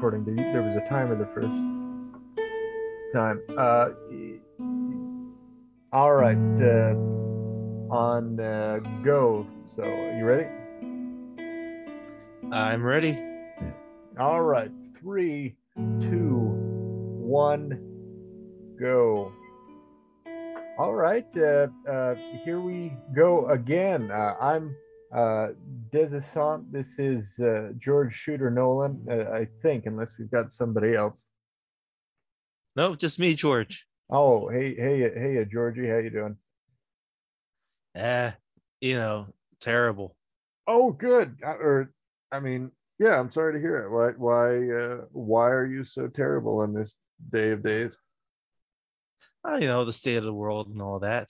recording. There was a timer the first time. All right. On go. So, you ready? I'm ready. All right. 3, 2, 1, go. All right. Here we go again. I'm Esseintes. This is George Shooter Nolan, I think, unless we've got somebody else. No, just me, George. Oh, hey, Georgie, how you doing? Eh, terrible. Oh, good. I mean, yeah, I'm sorry to hear it. Why are you so terrible in this day of days? The state of the world and all that.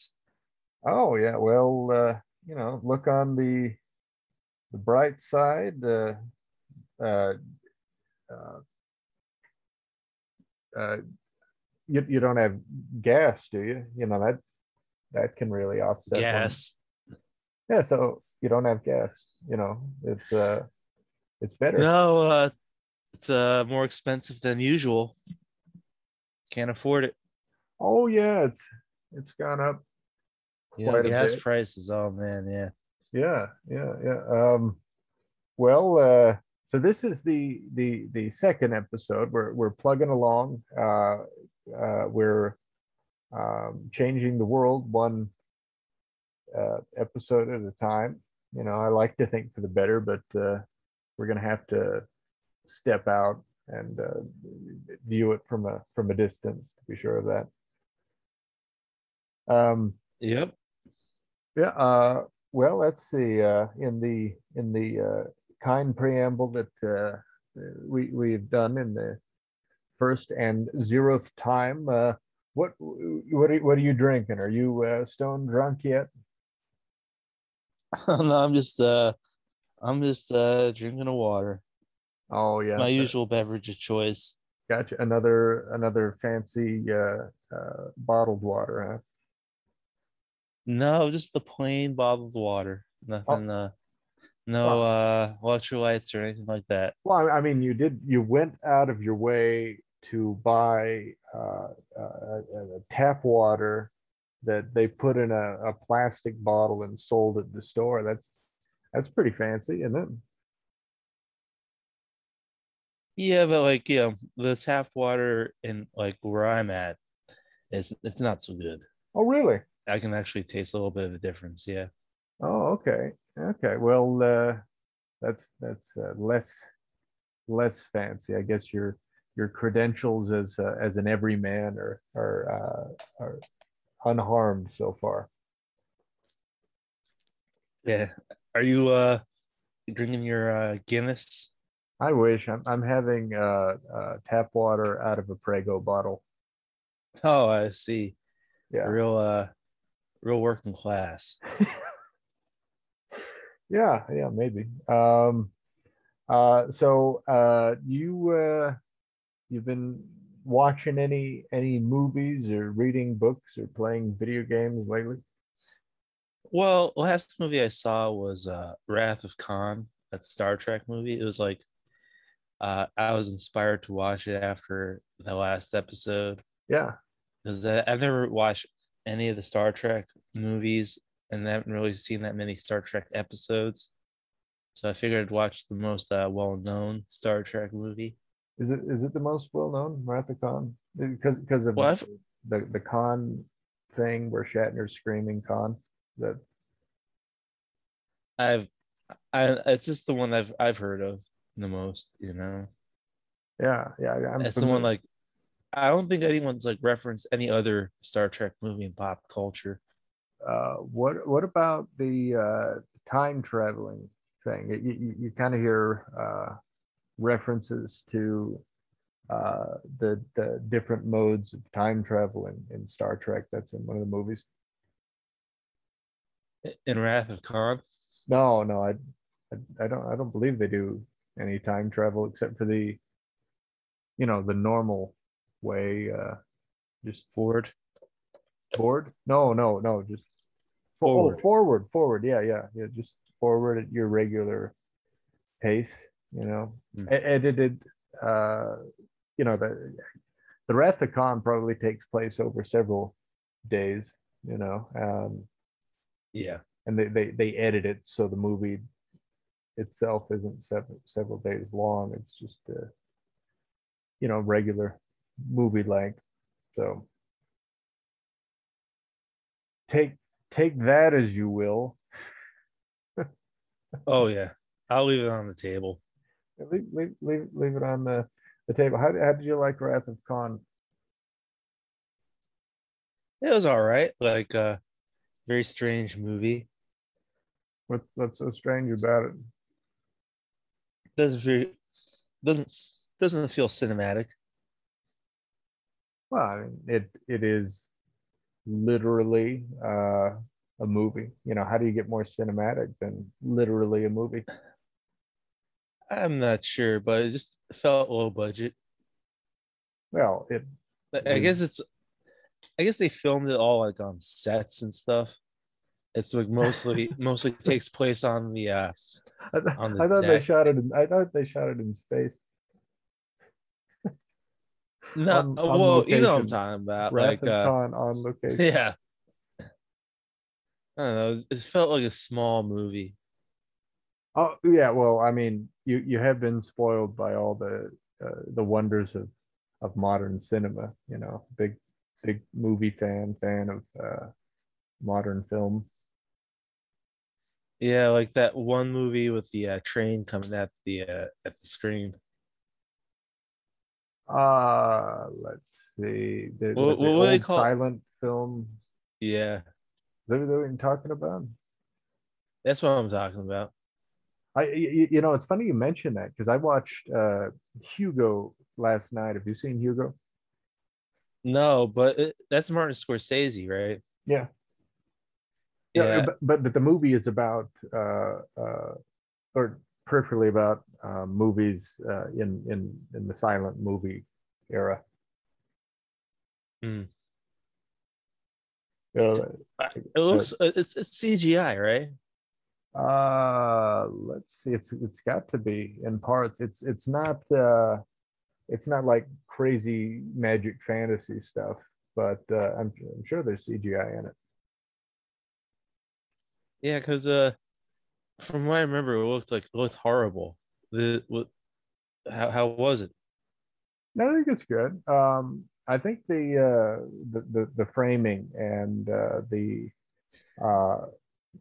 Oh, yeah. Well, look on the bright side. Uh, uh, uh, you don't have gas, do you? You know that can really offset one. Gas. Yeah, so you don't have gas. It's better. No, it's more expensive than usual. Can't afford it. Oh yeah, it's gone up quite a Gas bit. prices. Oh man, yeah. Yeah. Well, so this is the second episode. We're plugging along. We're changing the world one episode at a time. I like to think for the better, but we're going to have to step out and view it from a distance to be sure of that. Yep. Yeah. Well, let's see. In the kind preamble that we've done in the first and 0th time, what are you drinking? Are you stone drunk yet? No, I'm just drinking a water. Oh yeah, My usual beverage of choice. gotcha. Another fancy bottled water, No, just the plain bottled water. huh? Nothing Well, no electrolytes or anything like that. well, I mean, you went out of your way to buy tap water that they put in a plastic bottle and sold at the store. That's pretty fancy, isn't it? Yeah, but the tap water in like where I'm at is it's not so good. Oh, really? I can actually taste a little bit of a difference. Yeah. Oh, okay. Okay. Well, that's less fancy. I guess your credentials as an everyman are unharmed so far. Yeah. Are you drinking your Guinness? I wish I'm having tap water out of a Prego bottle. Oh, I see. Yeah, Real real working class. yeah, maybe. So you've been watching any movies or reading books or playing video games lately? Well, last movie I saw was Wrath of Khan, that Star Trek movie. It was like I was inspired to watch it after the last episode Yeah. because I've never watched any of the Star Trek movies and haven't really seen that many Star Trek episodes. So I figured I'd watch the most well-known Star Trek movie. Is it the most well known, Wrath of Khan? Because of Well, I've the Khan thing where Shatner's screaming Khan. That I've it's just the one I've heard of the most. yeah, I'm It's the one familiar. like I don't think anyone's like referenced any other Star Trek movie in pop culture. What about the time traveling thing? You kind of hear references to the different modes of time travel in Star Trek. That's in one of the movies. In Wrath of Khan. No, no, I don't believe they do any time travel except for the normal way. Just Ford. forward. No, just Forward. forward. Yeah. Just forward at your regular pace. Hmm. Edited you know, the Wrath of Khan probably takes place over several days, you know, Yeah. and they edit it so the movie itself isn't several days long. It's just you know, regular movie length. So take that as you will. Oh yeah. I'll leave it on the table. Leave it on the table. How did you like Wrath of Khan? It was all right. Like very strange movie. What's so strange about it? Doesn't feel doesn't doesn't feel cinematic. Well, I mean, it is literally a movie. You know, how do you get more cinematic than literally a movie? I'm not sure, but it just felt low budget. Well, it I was. guess I guess they filmed it all like on sets and stuff. It's like mostly takes place on the I thought they deck. shot it. I thought they shot it in space No, on well, you know what I'm location. talking about. Wrath Like of Khan on location. yeah. I don't know. It felt like a small movie. Oh yeah, well, I mean, you have been spoiled by all the wonders of modern cinema. You know, big movie fan of modern film. Yeah, like that one movie with the train coming at the screen. Let's see, the What do they old call it? silent film. Yeah, Is that what you're talking about? that's what I'm talking about. You know, it's funny you mention that because I watched Hugo last night. Have you seen Hugo? No, but that's Martin Scorsese, right? Yeah. Yeah, Yeah. but the movie is about or peripherally about movies in the silent movie era. Hmm. You know, It looks it's CGI, right? let's see, it's got to be in parts. It's not like crazy magic fantasy stuff, but I'm sure there's CGI in it. Yeah, because from what I remember, it looked horrible. The what how was it? No, I think it's good. I think the framing and the uh,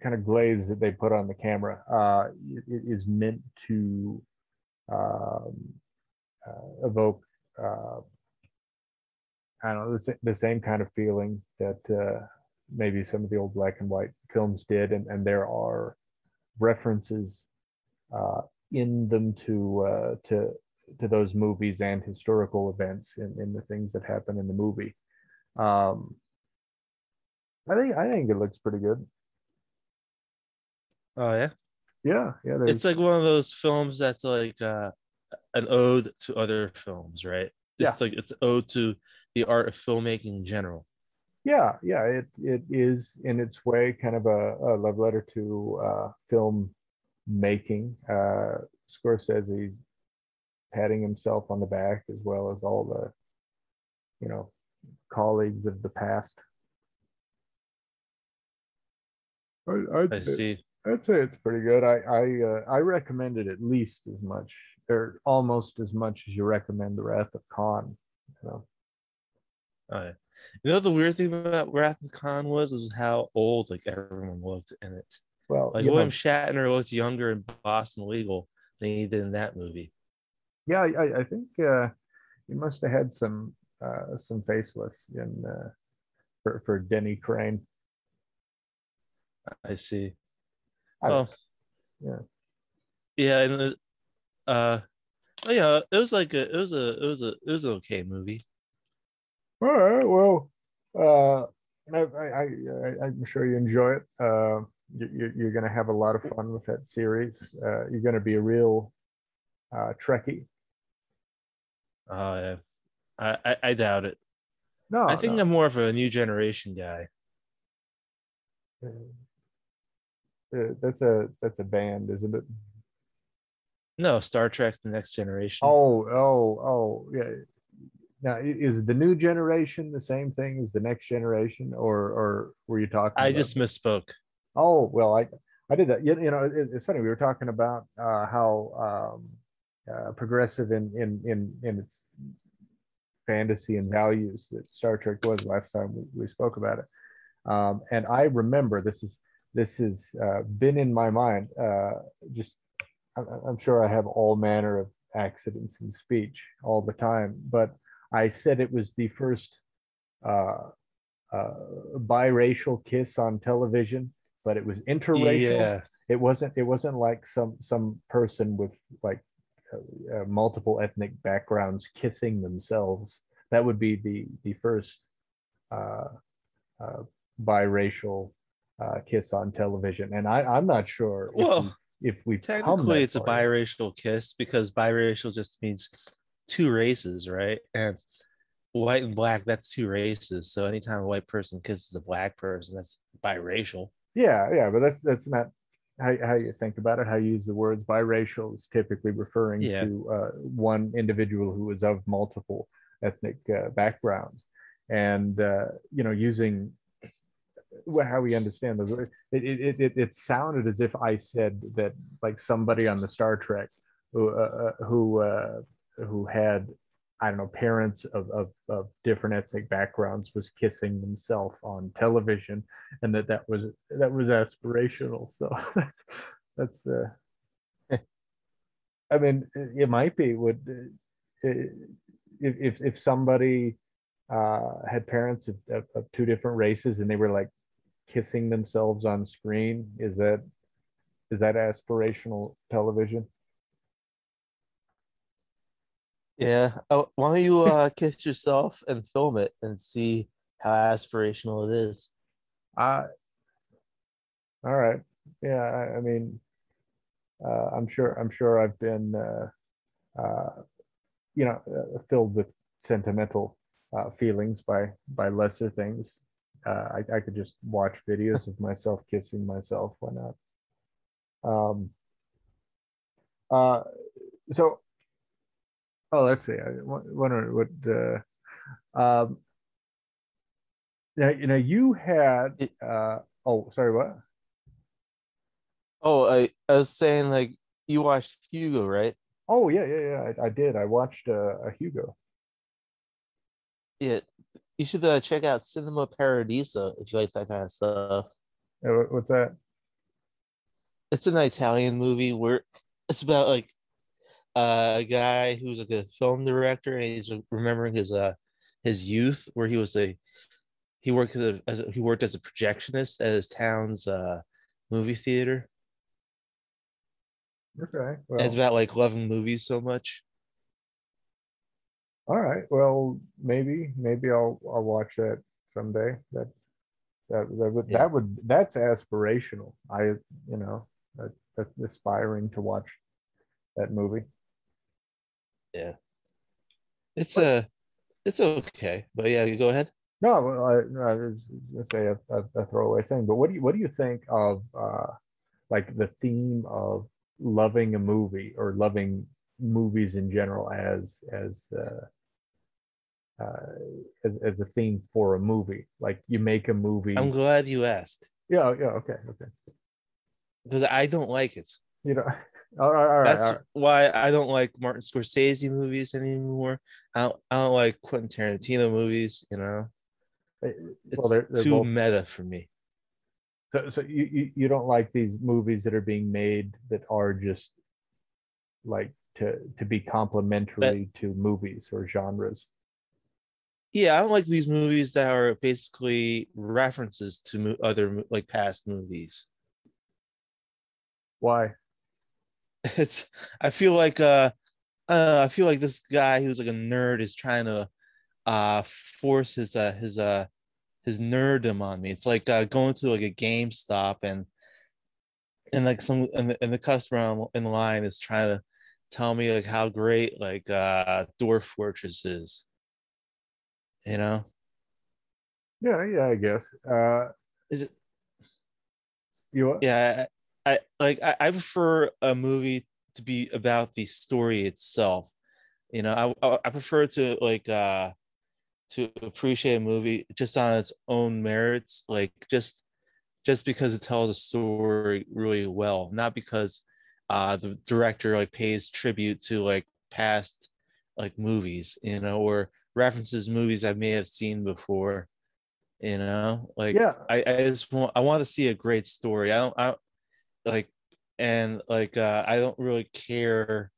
kind of glaze that they put on the camera is meant to um, evoke I don't know the same kind of feeling that maybe some of the old black and white films did, and there are references uh, in them to those movies and historical events in the things that happen in the movie. Um, I think it looks pretty good. Oh yeah, Yeah, it's like one of those films that's like an ode to other films, right? yeah, Just like it's ode to the art of filmmaking in general. yeah. It is in its way kind of a love letter to film making. Scorsese's patting himself on the back as well as all the you know colleagues of the past. I see. I'd say it's pretty good. I recommend it at least as much or almost as much as you recommend the Wrath of Khan. You know, Oh, you know the weird thing about Wrath of Khan was how old like everyone looked in it. well, Like you William know, Shatner looked younger in Boston Legal than he did in that movie. yeah, I think he must have had some facelifts in for Denny Crane. I see. I don't Oh know. yeah, and uh, oh, yeah, it was like it was an okay movie. Yeah. All right. Well, uh, I'm sure you enjoy it. You're going to have a lot of fun with that series. You're going to be a real Trekkie. Oh yeah, I doubt it. I No, think no. I'm more of a new generation guy. That's a band, isn't it? No, Star Trek: The Next Generation. Oh, yeah. Now, is the new generation the same thing as the next generation, or were you talking I about? just misspoke. Oh, well, I did that. It's funny. We were talking about how progressive in its fantasy and values that Star Trek was last time we spoke about it. And I remember this has been in my mind. Just I'm sure I have all manner of accidents in speech all the time, but I said it was the first uh, uh, biracial kiss on television, but it was interracial. Yeah. It wasn't like some person with like multiple ethnic backgrounds kissing themselves. That would be the first uh, uh, biracial kiss on television, and I'm not sure Well, if we've come technically that it's a far yet. biracial kiss because biracial just means two races, right? And white and black, that's two races. So anytime a white person kisses a black person, that's biracial. Yeah, but that's not how you think about it. How you use the words. Biracial is typically referring Yeah. to one individual who is of multiple ethnic backgrounds, and using how we understand those words. It sounded as if I said that like somebody on the Star Trek who had, I don't know, parents of different ethnic backgrounds was kissing themselves on television, and that was aspirational. So that's I mean, it might be would if somebody had parents of two different races and they were like kissing themselves on screen, is that aspirational television? Yeah. Oh, why don't you kiss yourself and film it and see how aspirational it is? uh all right. Yeah, I mean, I'm sure I've been filled with sentimental feelings by lesser things. I could just watch videos of myself kissing myself. Why not? Um, uh, so, oh, let's see. I wonder what. Um, you had. It, Oh, sorry. What? oh, I was saying like you watched Hugo, right? Oh, yeah. I did. I watched a Hugo. Yeah. You should check out Cinema Paradiso if you like that kind of stuff. What's that? It's an Italian movie where it's about like a guy who's like a film director and he's remembering his youth where he worked as a projectionist at his town's movie theater. Okay. And it's Well, about like loving movies so much. all right. Well, maybe I'll watch that someday. Yeah, That's aspirational. That's aspiring to watch that movie. yeah. It's But a it's okay, but yeah, you go ahead. no, well, I was gonna say a throwaway thing. But what do you think of like the theme of loving a movie or loving movies in general uh, as a theme for a movie? Like you make a I'm movie. glad you asked Yeah, okay. because I don't like it. You know, all That's right. why I don't like Martin Scorsese movies anymore. I don't like Quentin Tarantino movies. Well, It's they're too both. meta for me. So you don't like these movies that are being made that are just like to be But complementary to movies or genres. yeah, I don't like these movies that are basically references to other like past movies. Why? It's I feel like I feel like this guy who's like a nerd is trying to force his nerddom on me. It's like going to like a GameStop and like and the customer in the line is trying to tell me like how great like Dwarf Fortress is, you know? Yeah, I guess. Is it You what? yeah, I prefer a movie to be about the story itself. You know, I prefer to like to appreciate a movie just on its own merits, like just because it tells a story really well, not because the director like pays tribute to like past like movies, you know, or references movies I may have seen before. You know, like Yeah. I want to see a great story. I like and like I don't really care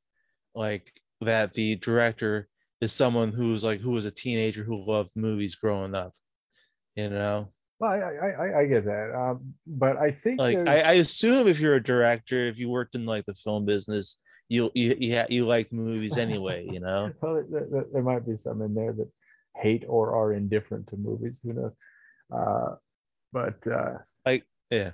like that the director is someone who was a teenager who loved movies growing up, you know. Well, I get that, but I think Like there's I assume if you're a director, if you worked in like the film business, you like movies anyway, you know. well, there might be some in there that hate or are indifferent to movies. Who knows? Uh, but Like yeah.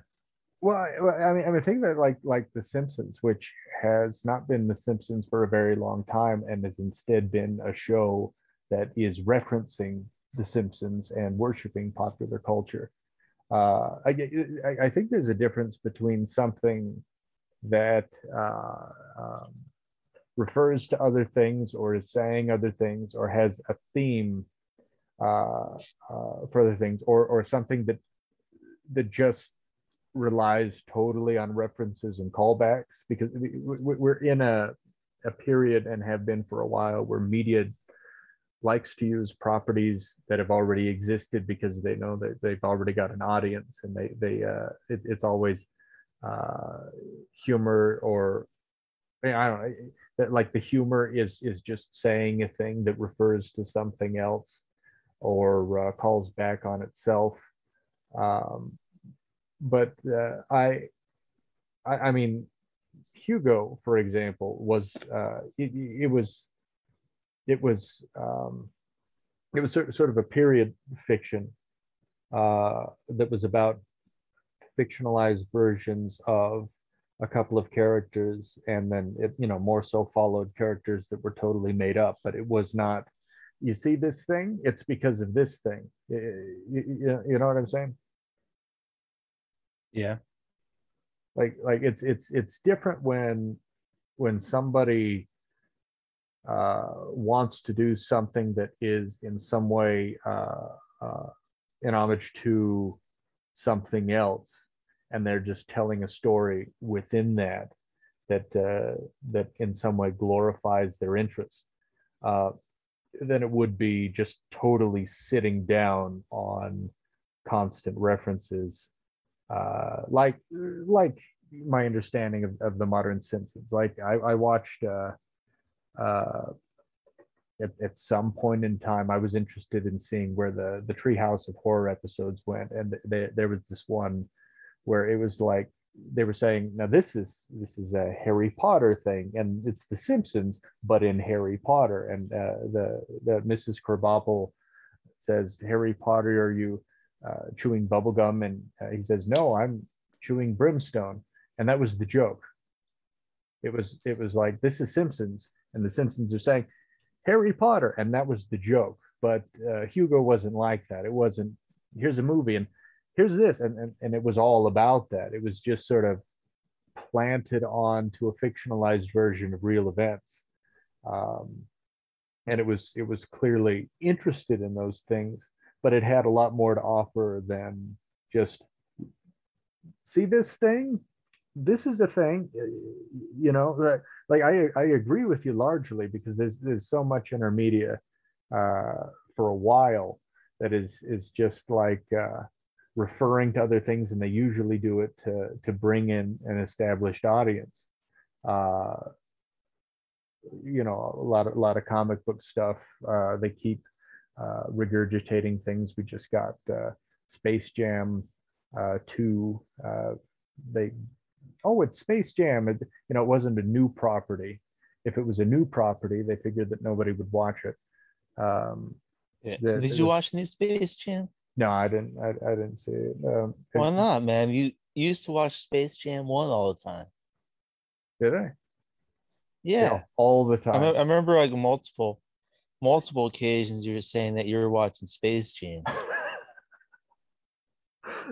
well, I mean, I think that like The Simpsons, which has not been The Simpsons for a very long time, and has instead been a show that is referencing The Simpsons and worshiping popular culture. I think there's a difference between something that refers to other things or is saying other things or has a theme for other things, or something that just relies totally on references and callbacks, because we're in a period and have been for a while where media likes to use properties that have already existed because they know that they've already got an audience, and it's always humor, or I don't know, that like the humor is just saying a thing that refers to something else or calls back on itself. Um, but I mean, Hugo, for example, was it was it was sort of a period fiction that was about fictionalized versions of a couple of characters, and then it more so followed characters that were totally made up. But it was not, you see this thing, it's because of this thing. You know what I'm saying? Yeah. Like it's different when somebody wants to do something that is in some way in homage to something else, and they're just telling a story within that in some way glorifies their interest, uh, then it would be just totally sitting down on constant references, like my understanding of the modern Simpsons. Like I watched uh, at some point in time, I was interested in seeing where the Treehouse of Horror episodes went, and there was this one where it was like they were saying, now this is a Harry Potter thing, and it's The Simpsons, but in Harry Potter, and the Mrs. Krabappel says, Harry Potter, are you chewing bubblegum? And he says, no, I'm chewing brimstone, and that was the joke. It was like, this is Simpsons, and the Simpsons are saying Harry Potter, and that was the joke. But Hugo wasn't like that. It wasn't, here's a movie and here's this, and it was all about that. It was just sort of planted onto a fictionalized version of real events, um, and it was clearly interested in those things, but it had a lot more to offer than just, see this thing, this is a thing. Like I agree with you largely, because there's so much in our media for a while that is just like referring to other things, and they usually do it to bring in an established audience. uh a lot of comic book stuff, they keep regurgitating things. We just got Space Jam 2. They Oh, it's Space Jam. It wasn't a new property. If it was a new property, they figured that nobody would watch it. Um, Yeah. the, Did you the, watch New Space Jam? no, I didn't. I didn't see it. Why not, man? You used to watch Space Jam 1 all the time. Did I? Yeah. All the I time. remember like multiple occasions you were saying that you were watching Space Jam.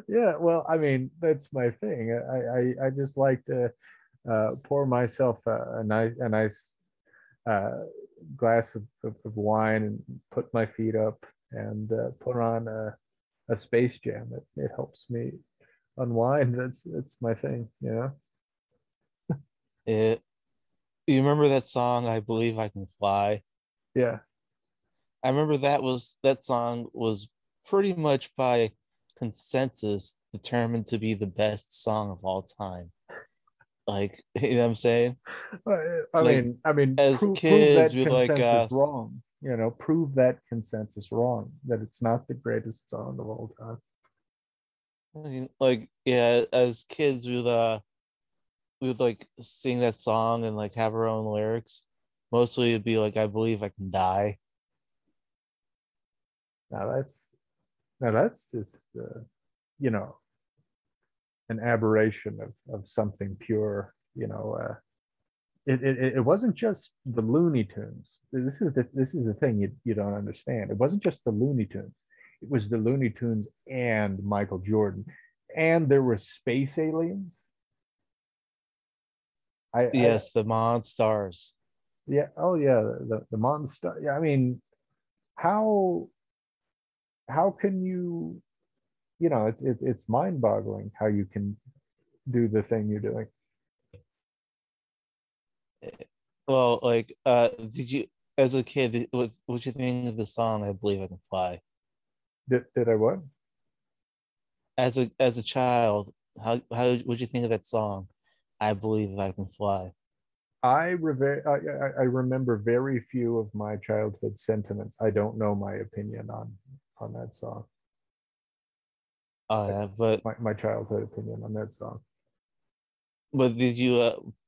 Yeah, well, I mean, that's my thing. I just like to pour myself a nice glass of wine and put my feet up and put on a Space Jam. It helps me unwind. It's my thing, you know. It, you remember that song, I Believe I Can Fly? Yeah. I remember that song was pretty much by consensus determined to be the best song of all time. Like, you know what I'm saying? I Like, mean, I mean, as prove kids, that we like consensus wrong. You know, prove that consensus wrong. That it's not the greatest song of all time. I mean, like, yeah, as kids we would like sing that song and like have our own lyrics. Mostly it'd be like, I believe I can die. Now that's now that's just you know, an aberration of something pure. You know, it wasn't just the Looney Tunes. This is the thing you don't understand. It wasn't just the Looney Tunes. It was the Looney Tunes and Michael Jordan, and there were space aliens. I Yes, the Monstars. Yeah, oh yeah, the monster. Yeah, I mean, how how can you, you know, it's mind-boggling how you can do the thing you're doing. Well, like, did you, as a kid, what you think of the song "I Believe I Can Fly"? Did I what? As a child, how would you think of that song? "I Believe I Can Fly." I remember very few of my childhood sentiments. I don't know my opinion on that song. Oh Like yeah, but my childhood opinion on that song. but did you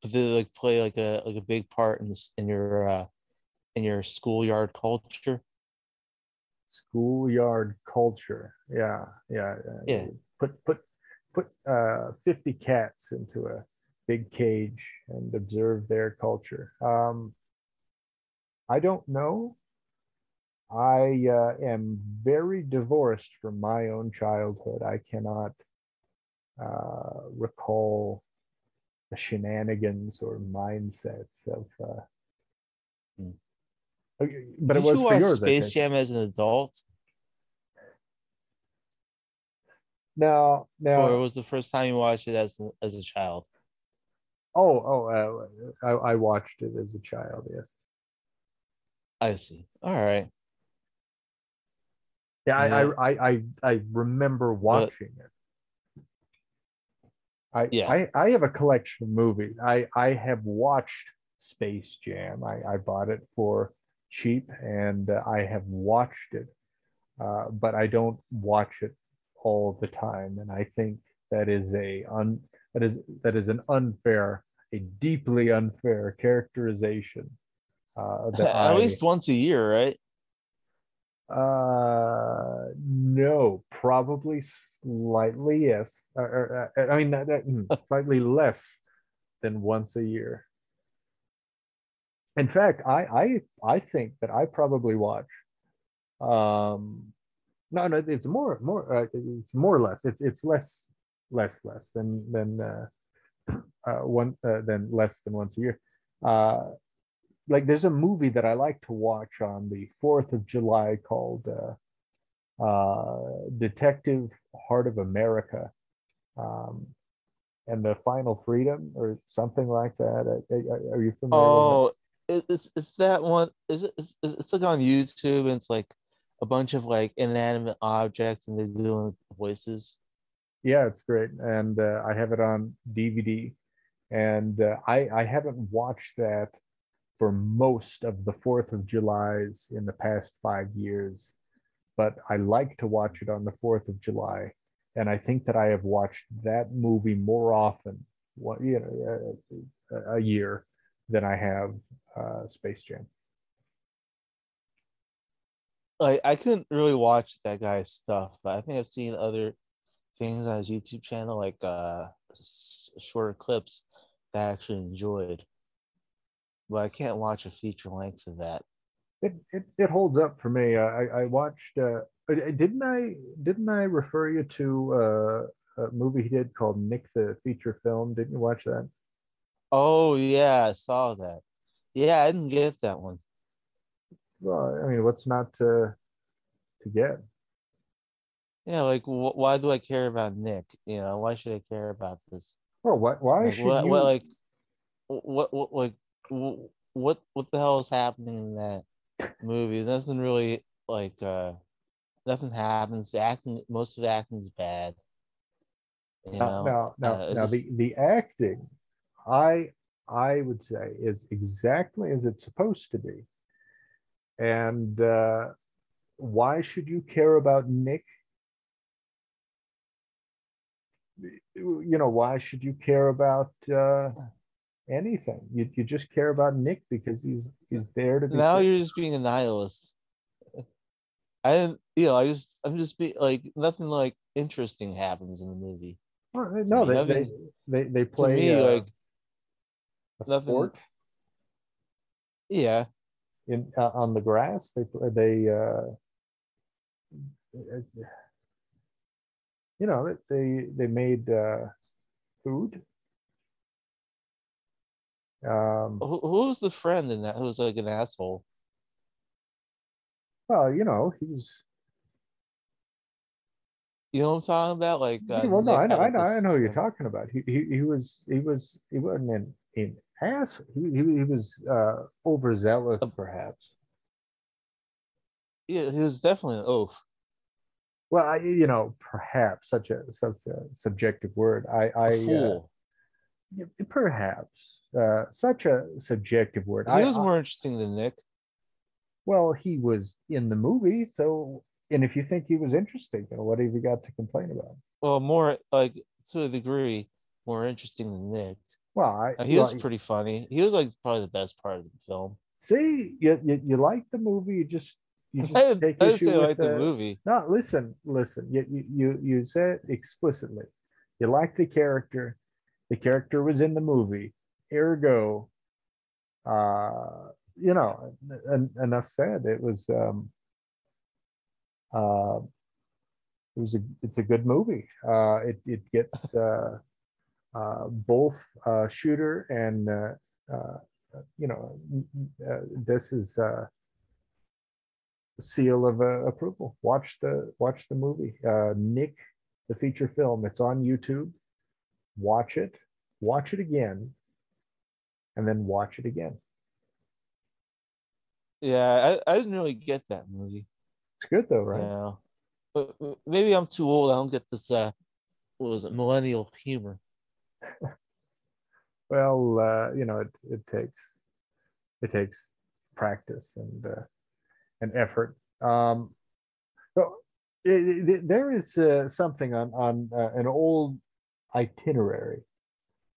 did it like play like a big part in this in your schoolyard culture? Schoolyard culture. Yeah, yeah. Yeah. Put 50 cats into a big cage and observe their culture. I don't know. I am very divorced from my own childhood. I cannot recall the shenanigans or mindsets of. Hmm. But it Did you was for watch yours, I Space take it. Jam as an adult, Now, or now, was the first time you watched it as a child? I watched it as a child. Yes. I see. All right. Yeah, Yeah, I remember but watching it. yeah. I have a collection of movies. I have watched Space Jam. I bought it for cheap and I have watched it, but I don't watch it all the time. And I think that is that is an unfair, a deeply unfair characterization that At I least once a year, right? no, probably slightly yes. I mean slightly less than once a year. In fact, I think that I probably watch. No, no, it's more or less. It's less than less than once a year. Uh, like there's a movie that I like to watch on the 4th of July called Detective Heart of America, um, and the Final Freedom or something like that. Are you familiar with that? Oh, it's that one. Is it? It's like on YouTube, and it's like a bunch of like inanimate objects, and they're doing voices. Yeah, it's great, and I have it on DVD. And I haven't watched that for most of the 4th of July's in the past 5 years, but I like to watch it on the 4th of July. And I think that I have watched that movie more often, a year than I have Space Jam. Like I couldn't really watch that guy's stuff, but I think I've seen other things on his YouTube channel, like shorter clips that I actually enjoyed. But I can't watch a feature length of that. It holds up for me. I watched. Didn't I refer you to a movie he did called Nick the Feature Film? Didn't you watch that? Oh yeah, I saw that. Yeah, I didn't get that one. Well, I mean, what's not to get? Yeah, like why do I care about Nick? Why should I care about this? Well, why Like should what you? like what like what the hell is happening in that movie? Nothing really nothing happens. The acting, most of the acting is bad. It's Now, just the acting, I I would say is exactly as it's supposed to be. And why should you care about Nick? Why should you care about anything? You just care about Nick because he's there to be now killed. you're just being a nihilist. I didn't, I'm just be like nothing like interesting happens in the movie to No, me. Nothing they to play me like a nothing. sport Yeah, in on the grass. They made food. Um, who's the friend in that? Who's like an asshole? well, he's You know what I'm talking about? Like well, no, Nick had like I this. know who you're talking about. He wasn't an ass. He was overzealous, A, perhaps. yeah, he was definitely an oaf. Well, perhaps such a subjective word. A fool. Yeah, perhaps such a subjective word. He was more interesting than Nick. Well, he was in the movie, so and if you think he was interesting, what have you got to complain about? Well, more like to a degree, more interesting than Nick. Well, He was pretty funny. He was like probably the best part of the film. see, you like the movie, you I just didn't, take I didn't issue say I with liked the the. movie. No, listen. You said explicitly you like the character. The character was in the movie. Ergo, enough said. Uh, it's a good movie. It gets both shooter and this is seal of approval. Watch the movie. Nick, the feature film. It's on YouTube. Watch it. Watch it again, and then watch it again. Yeah, I didn't really get that movie. It's good though, right? Yeah, but maybe I'm too old. I don't get this. What was it? Millennial humor. Well, it takes practice and effort. So there is something on an old itinerary,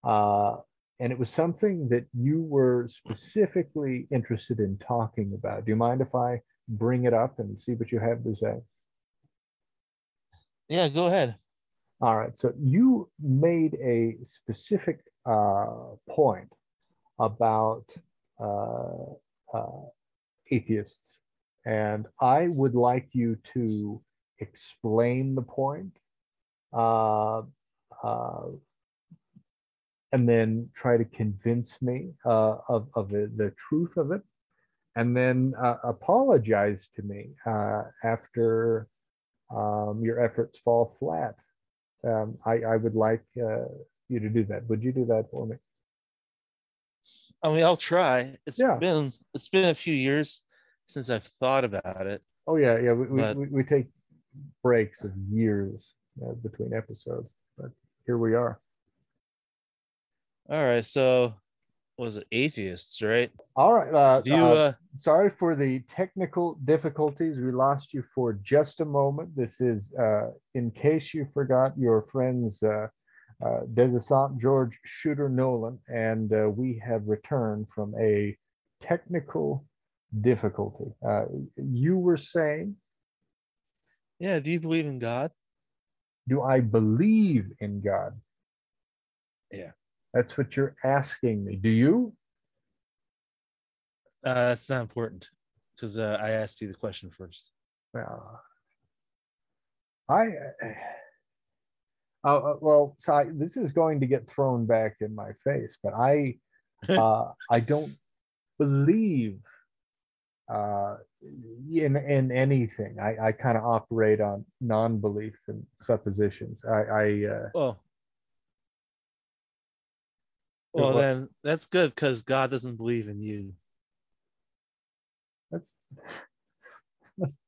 uh, and it was something that you were specifically interested in talking about. Do you mind if I bring it up and see what you have to say? Yeah, go ahead. All right. So you made a specific point about uh, uh, atheists, and I would like you to explain the point, uh, uh, and then try to convince me of the truth of it, and then apologize to me after your efforts fall flat. I would like you to do that. Would you do that for me? I mean, I'll try. Yeah. It's been a few years since I've thought about it, Oh yeah, yeah. but We take breaks of years between episodes, but here we are. all right. So, was it atheists, right? All right. Do you Sorry for the technical difficulties. We lost you for just a moment. This is in case you forgot your friends Des Esseintes, George Shooter Nolan, and we have returned from a technical difficulty. You were saying, yeah, do you believe in God? do I believe in God? Yeah. That's what you're asking me. Do you? That's not important because I asked you the question first. Uh, I Well, so this is going to get thrown back in my face, but I don't believe uh, in anything. I kind of operate on non-belief and suppositions. Oh, well, What, then that's good because God doesn't believe in you. that's that's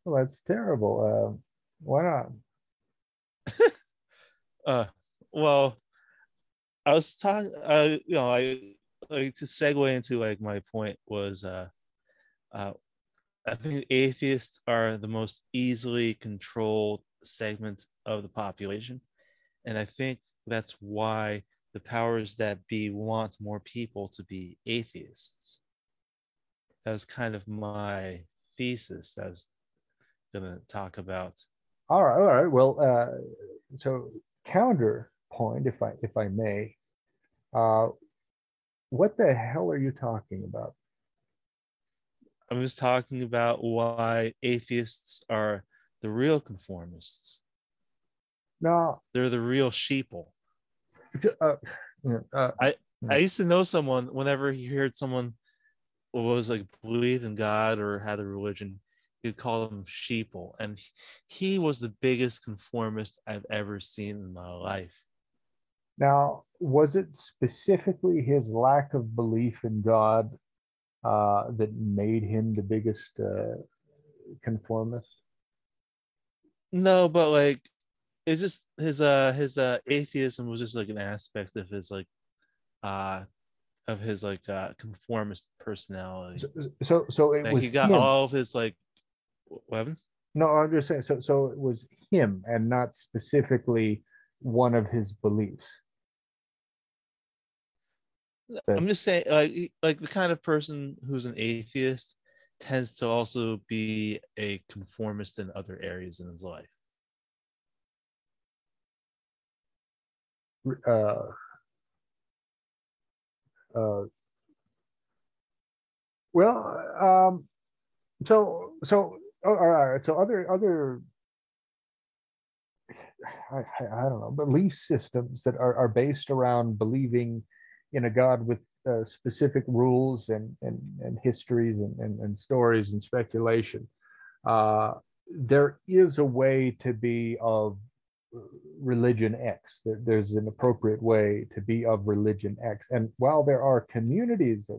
well, that's terrible. Why not? Uh, well, I was talking, I like to segue into like my point was, uh, I think atheists are the most easily controlled segment of the population. And I think that's why the powers that be want more people to be atheists. That was kind of my thesis I was going to talk about. All right. Well, so counterpoint, if I may, uh, what the hell are you talking about? I'm just talking about why atheists are the real conformists. No, They're the real sheeple. uh, uh, I I used to know someone whenever he heard someone was like believed in God or had a religion, he'd call them sheeple, and he was the biggest conformist I've ever seen in my life. now, was it specifically his lack of belief in God that made him the biggest conformist? No, but like it's just his atheism was just like an aspect uh of his conformist personality. So it Like was he got him. all of his like weapon. No, I'm just saying. So it was him, and not specifically one of his beliefs. That I'm just saying, like the kind of person who's an atheist tends to also be a conformist in other areas in his life. uh, uh, well, all right. So other I don't know, belief systems that are based around believing in a God with specific rules and histories and stories and speculation. Uh, there is a way to be of religion X. There's an appropriate way to be of religion X. And while there are communities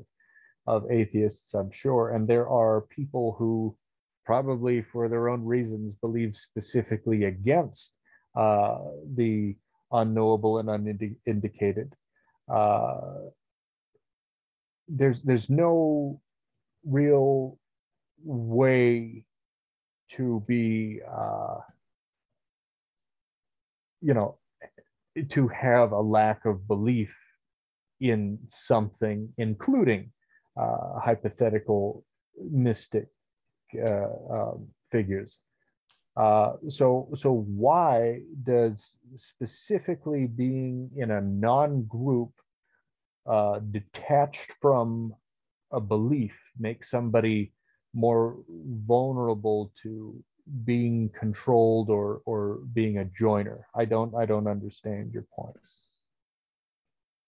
of atheists, I'm sure, and there are people who probably for their own reasons believe specifically against the unknowable and unindicated. Uh, there's no real way to be you know to have a lack of belief in something, including hypothetical mystic figures. So why does specifically being in a non-group detached from a belief make somebody more vulnerable to being controlled or being a joiner? I don't understand your point.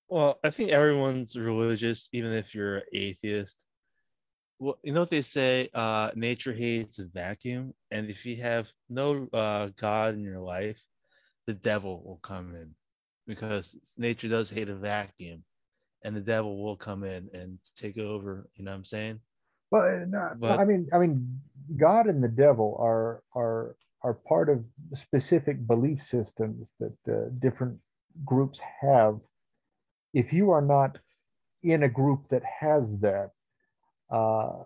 Well, I think everyone's religious, even if you're an atheist. Well, you know what they say, nature hates a vacuum, and if you have no God in your life, the devil will come in because nature does hate a vacuum, and the devil will come in and take over. You know what I'm saying? Well, no, But I mean, God and the devil are part of specific belief systems that different groups have. If you are not in a group that has that, uh,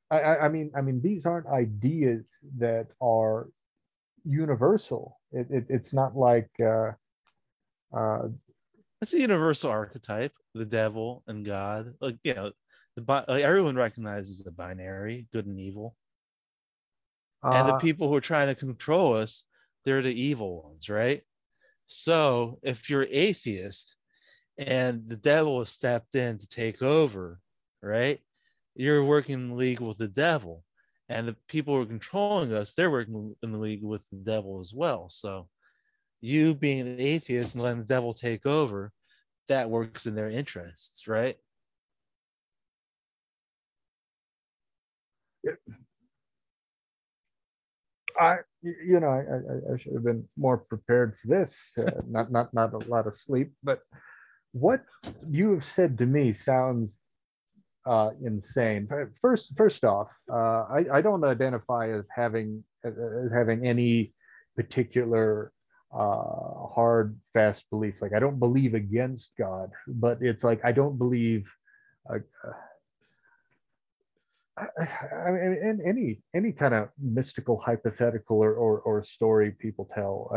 I mean, these aren't ideas that are universal. It's not like uh, it's a universal archetype, the devil and God. Like like everyone recognizes the binary, good and evil, and the uh, people who are trying to control us, they're the evil ones, right? So if you're atheist and the devil has stepped in to take over, right? You're working in the league with the devil. And the people who are controlling us, they're working in the league with the devil as well. So you being an atheist and letting the devil take over, that works in their interests, right? I should have been more prepared for this. Not a lot of sleep, but what you have said to me sounds insane. First off, I don't identify as having any particular hard, fast belief. Like I don't believe against God, but it's like I don't believe. Uh, I mean, any kind of mystical, hypothetical, or story people tell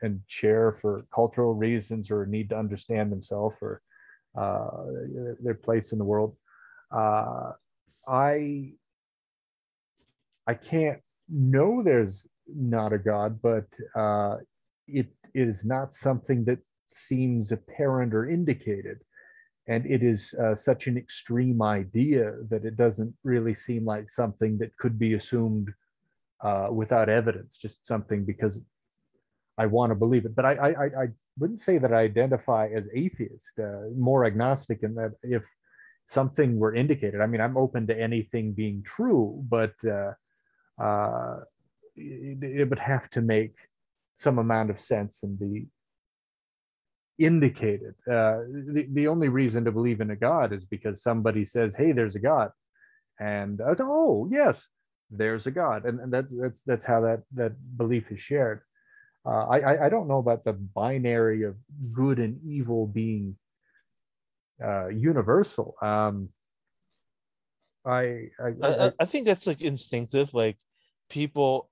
and share for cultural reasons or need to understand themselves or uh, their place in the world. Uh, I I can't know there's not a God, but it is not something that seems apparent or indicated. And it is such an extreme idea that it doesn't really seem like something that could be assumed without evidence, just something because I want to believe it. But I wouldn't say that I identify as atheist, more agnostic in that if something were indicated, I mean, I'm open to anything being true, but it would have to make some amount of sense and be indicated. The only reason to believe in a God is because somebody says, "Hey, there's a God," and I was, "Oh, yes, there's a God," and that's how that belief is shared. I don't know about the binary of good and evil being universal. I think that's like instinctive. Like people,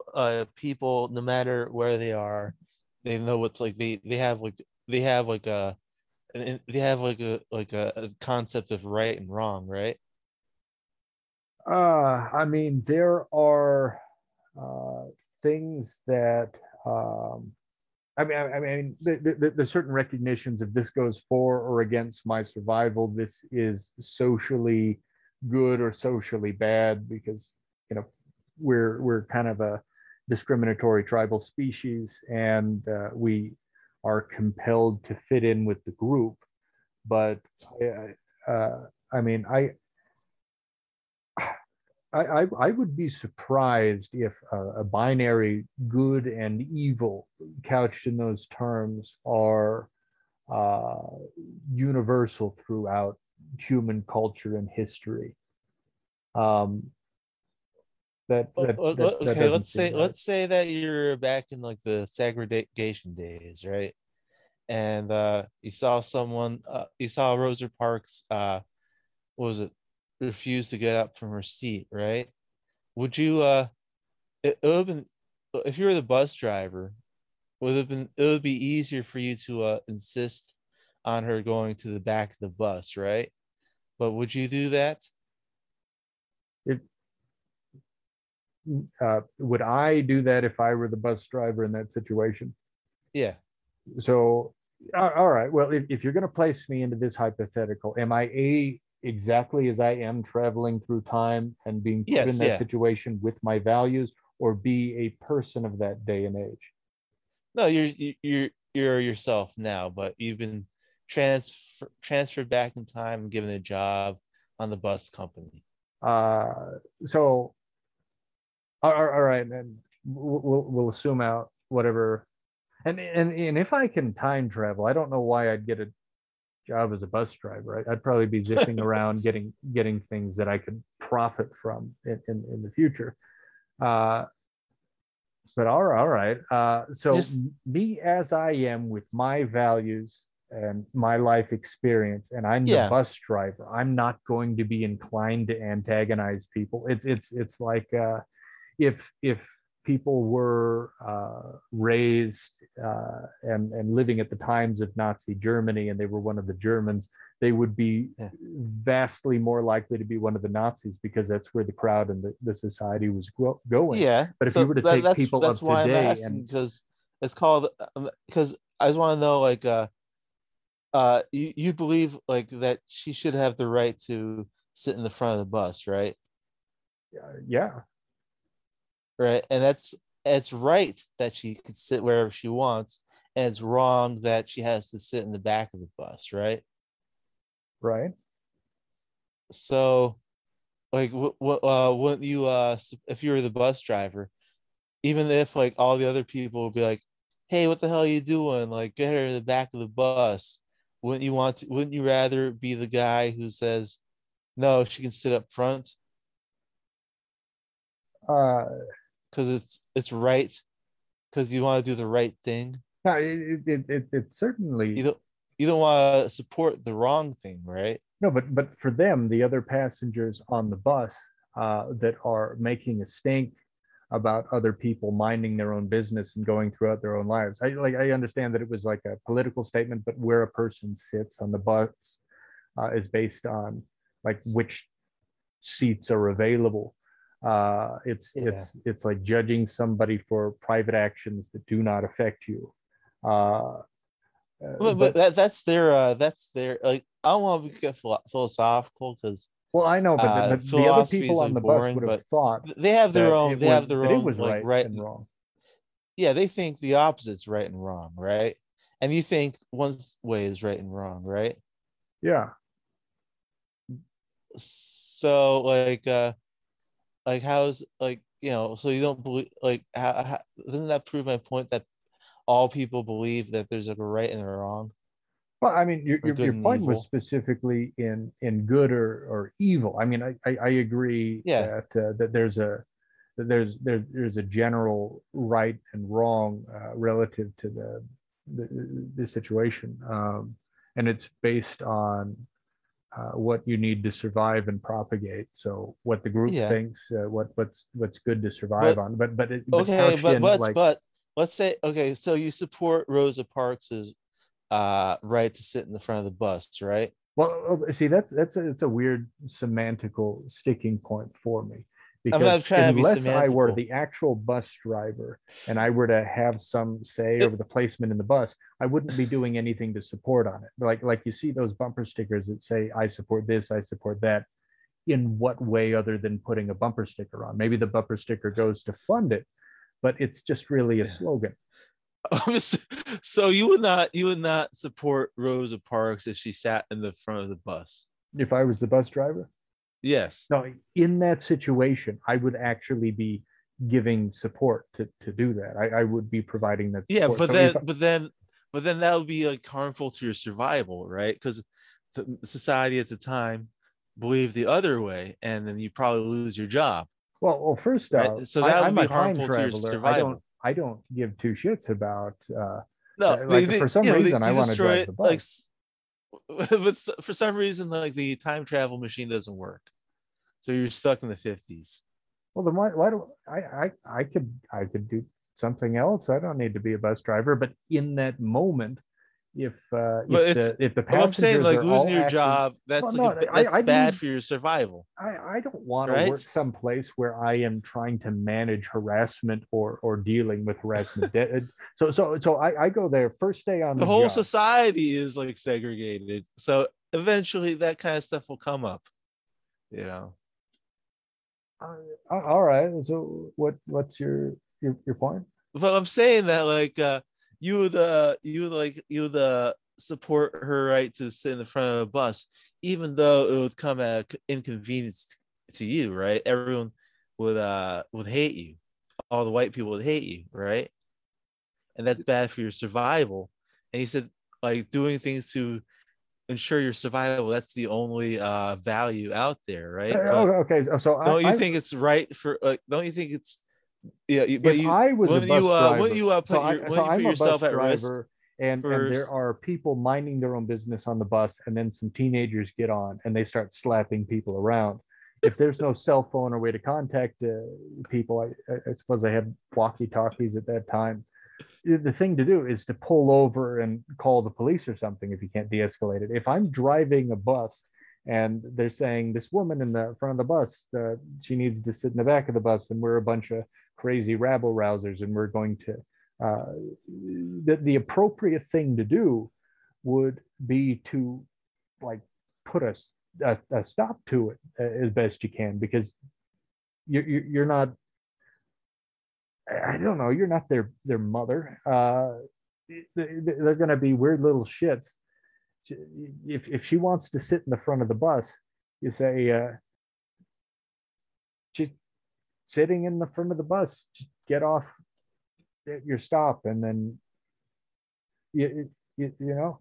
no matter where they are, they know what's like. They have like they have like a they have like a concept of right and wrong, right? I mean, there are uh, things that there's certain recognitions if this goes for or against my survival. This is socially good or socially bad because you know we're kind of a discriminatory tribal species, and we are compelled to fit in with the group. But I mean, I would be surprised if a binary good and evil couched in those terms are uh, universal throughout human culture and history. Um, that Okay, doesn't seem right. let's say that you're back in like the segregation days, right? And you saw Rosa Parks what was it, refuse to get up from her seat, right? Would you it would have been, if you were the bus driver, it would be easier for you to insist on her going to the back of the bus, right? But would you do that? It, would I do that if I were the bus driver in that situation? Yeah. So, all right. Well, if you're going to place me into this hypothetical, am I exactly as I am traveling through time and being put in Yes, that yeah. situation with my values, or be a person of that day and age? No, you're yourself now, but you've been transferred back in time and given a job on the bus company. So, all right, and we'll assume out whatever. And if I can time travel, I don't know why I'd get a job as a bus driver. I'd probably be zipping around getting things that I could profit from in the future. Uh, but all right. So Just me as I am with my values and my life experience, and I'm the yeah. bus driver. I'm not going to be inclined to antagonize people. It's like if people were raised and living at the times of Nazi Germany and they were one of the Germans, they would be Yeah. vastly more likely to be one of the Nazis because that's where the crowd and the society was going. Yeah. But if you So were to take that's people of why I'm today asking, and because it's called because I just want to know like you believe like that she should have the right to sit in the front of the bus, right? yeah, Right. And that's it's right that she could sit wherever she wants. and it's wrong that she has to sit in the back of the bus, right? Right. So, like, wouldn't you, if you were the bus driver, even if like all the other people would be like, "Hey, what the hell are you doing? Like, get her in the back of the bus." Wouldn't you want to? Wouldn't you rather be the guy who says, "No, she can sit up front Uh, because it's right because you want to do the right thing." no, it certainly. You don't want to support the wrong thing, right? No, but for them, the other passengers on the bus that are making a stink about other people minding their own business and going throughout their own lives. I understand that it was like a political statement, but where a person sits on the bus is based on like which seats are available. It's like judging somebody for private actions that do not affect you. Uh, But that's their like. I don't want to get philosophical because well, I know, but the other philosophy people is on like the bus boring, would have but thought they have their that own. They have their it own was like right right. and wrong. Yeah, they think the opposite's right and wrong, right? And you think one way is right and wrong, right? Yeah. So like how's like so you don't believe like how doesn't that prove my point that all people believe that there's like a right and a wrong Well, I mean, or good your and point was evil? specifically in good or evil. I mean, I agree Yeah, that there's a general right and wrong relative to the situation, and it's based on what you need to survive and propagate. So what the group yeah. thinks, what's good to survive But on, but okay, couched in like, but let's say okay, so you support Rosa Parks's right to sit in the front of the bus, right? well, see it's a weird semantical sticking point for me I'm not because trying to be unless I were semantical. the actual bus driver and I were to have some say It, over the placement in the bus, I wouldn't be doing anything to support on it. Like you see those bumper stickers that say I support this, I support that. In what way other than putting a bumper sticker on? Maybe the bumper sticker goes to fund it, but it's just really a slogan. so you would not support Rosa Parks if she sat in the front of the bus. If I was the bus driver, Yes. no, in that situation, I would actually be giving support to do that. I would be providing that Yeah, support. So if but then that would be like harmful to your survival, right? Because society at the time believed the other way, and then you probably lose your job, first right? off, So that would I'm be a time harmful to your traveler. survival. I don't give two shits about No, like for some reason I you want to destroy drive it the like, bus. but for some reason, like the time travel machine doesn't work, so you're stuck in the 50s. Well, then why do I could do something else. I don't need to be a bus driver. But in that moment, But it's if the I'm saying passengers like are losing all your acting, job, well, that's like no, that's I'd bad lose. for your survival, I don't want to right? work someplace where I am trying to manage harassment or dealing with harassment. So I go there first day on The the whole job. society is like segregated, so eventually that kind of stuff will come up, you know. All right. So what's your point? But I'm saying that like you the support her right to sit in the front of a bus, even though it would come at inconvenience to you, right? Everyone would hate you. All the white people would hate you, right? And that's bad for your survival. And he said like doing things to ensure your survival, that's the only value out there, right? But Okay. So don't you think it's right for like don't you think it's yeah, but if you I was a bus when driver, you put your when you put I'm a yourself bus at risk driver, and for there are people minding their own business on the bus, and then some teenagers get on and they start slapping people around. If there's no cell phone or way to contact people, I suppose I had walkie talkies at that time. The thing to do is to pull over and call the police or something if you can't de-escalate it. If I'm driving a bus and they're saying this woman in the front of the bus, she needs to sit in the back of the bus, and we're a bunch of crazy rabble rousers, and we're going to the appropriate thing to do would be to like put a stop to it as best you can, because you're not, I don't know, you're not their mother. they're going to be weird little shits. If she wants to sit in the front of the bus, you say, she's sitting in the front of the bus, just get off at your stop, and then you know.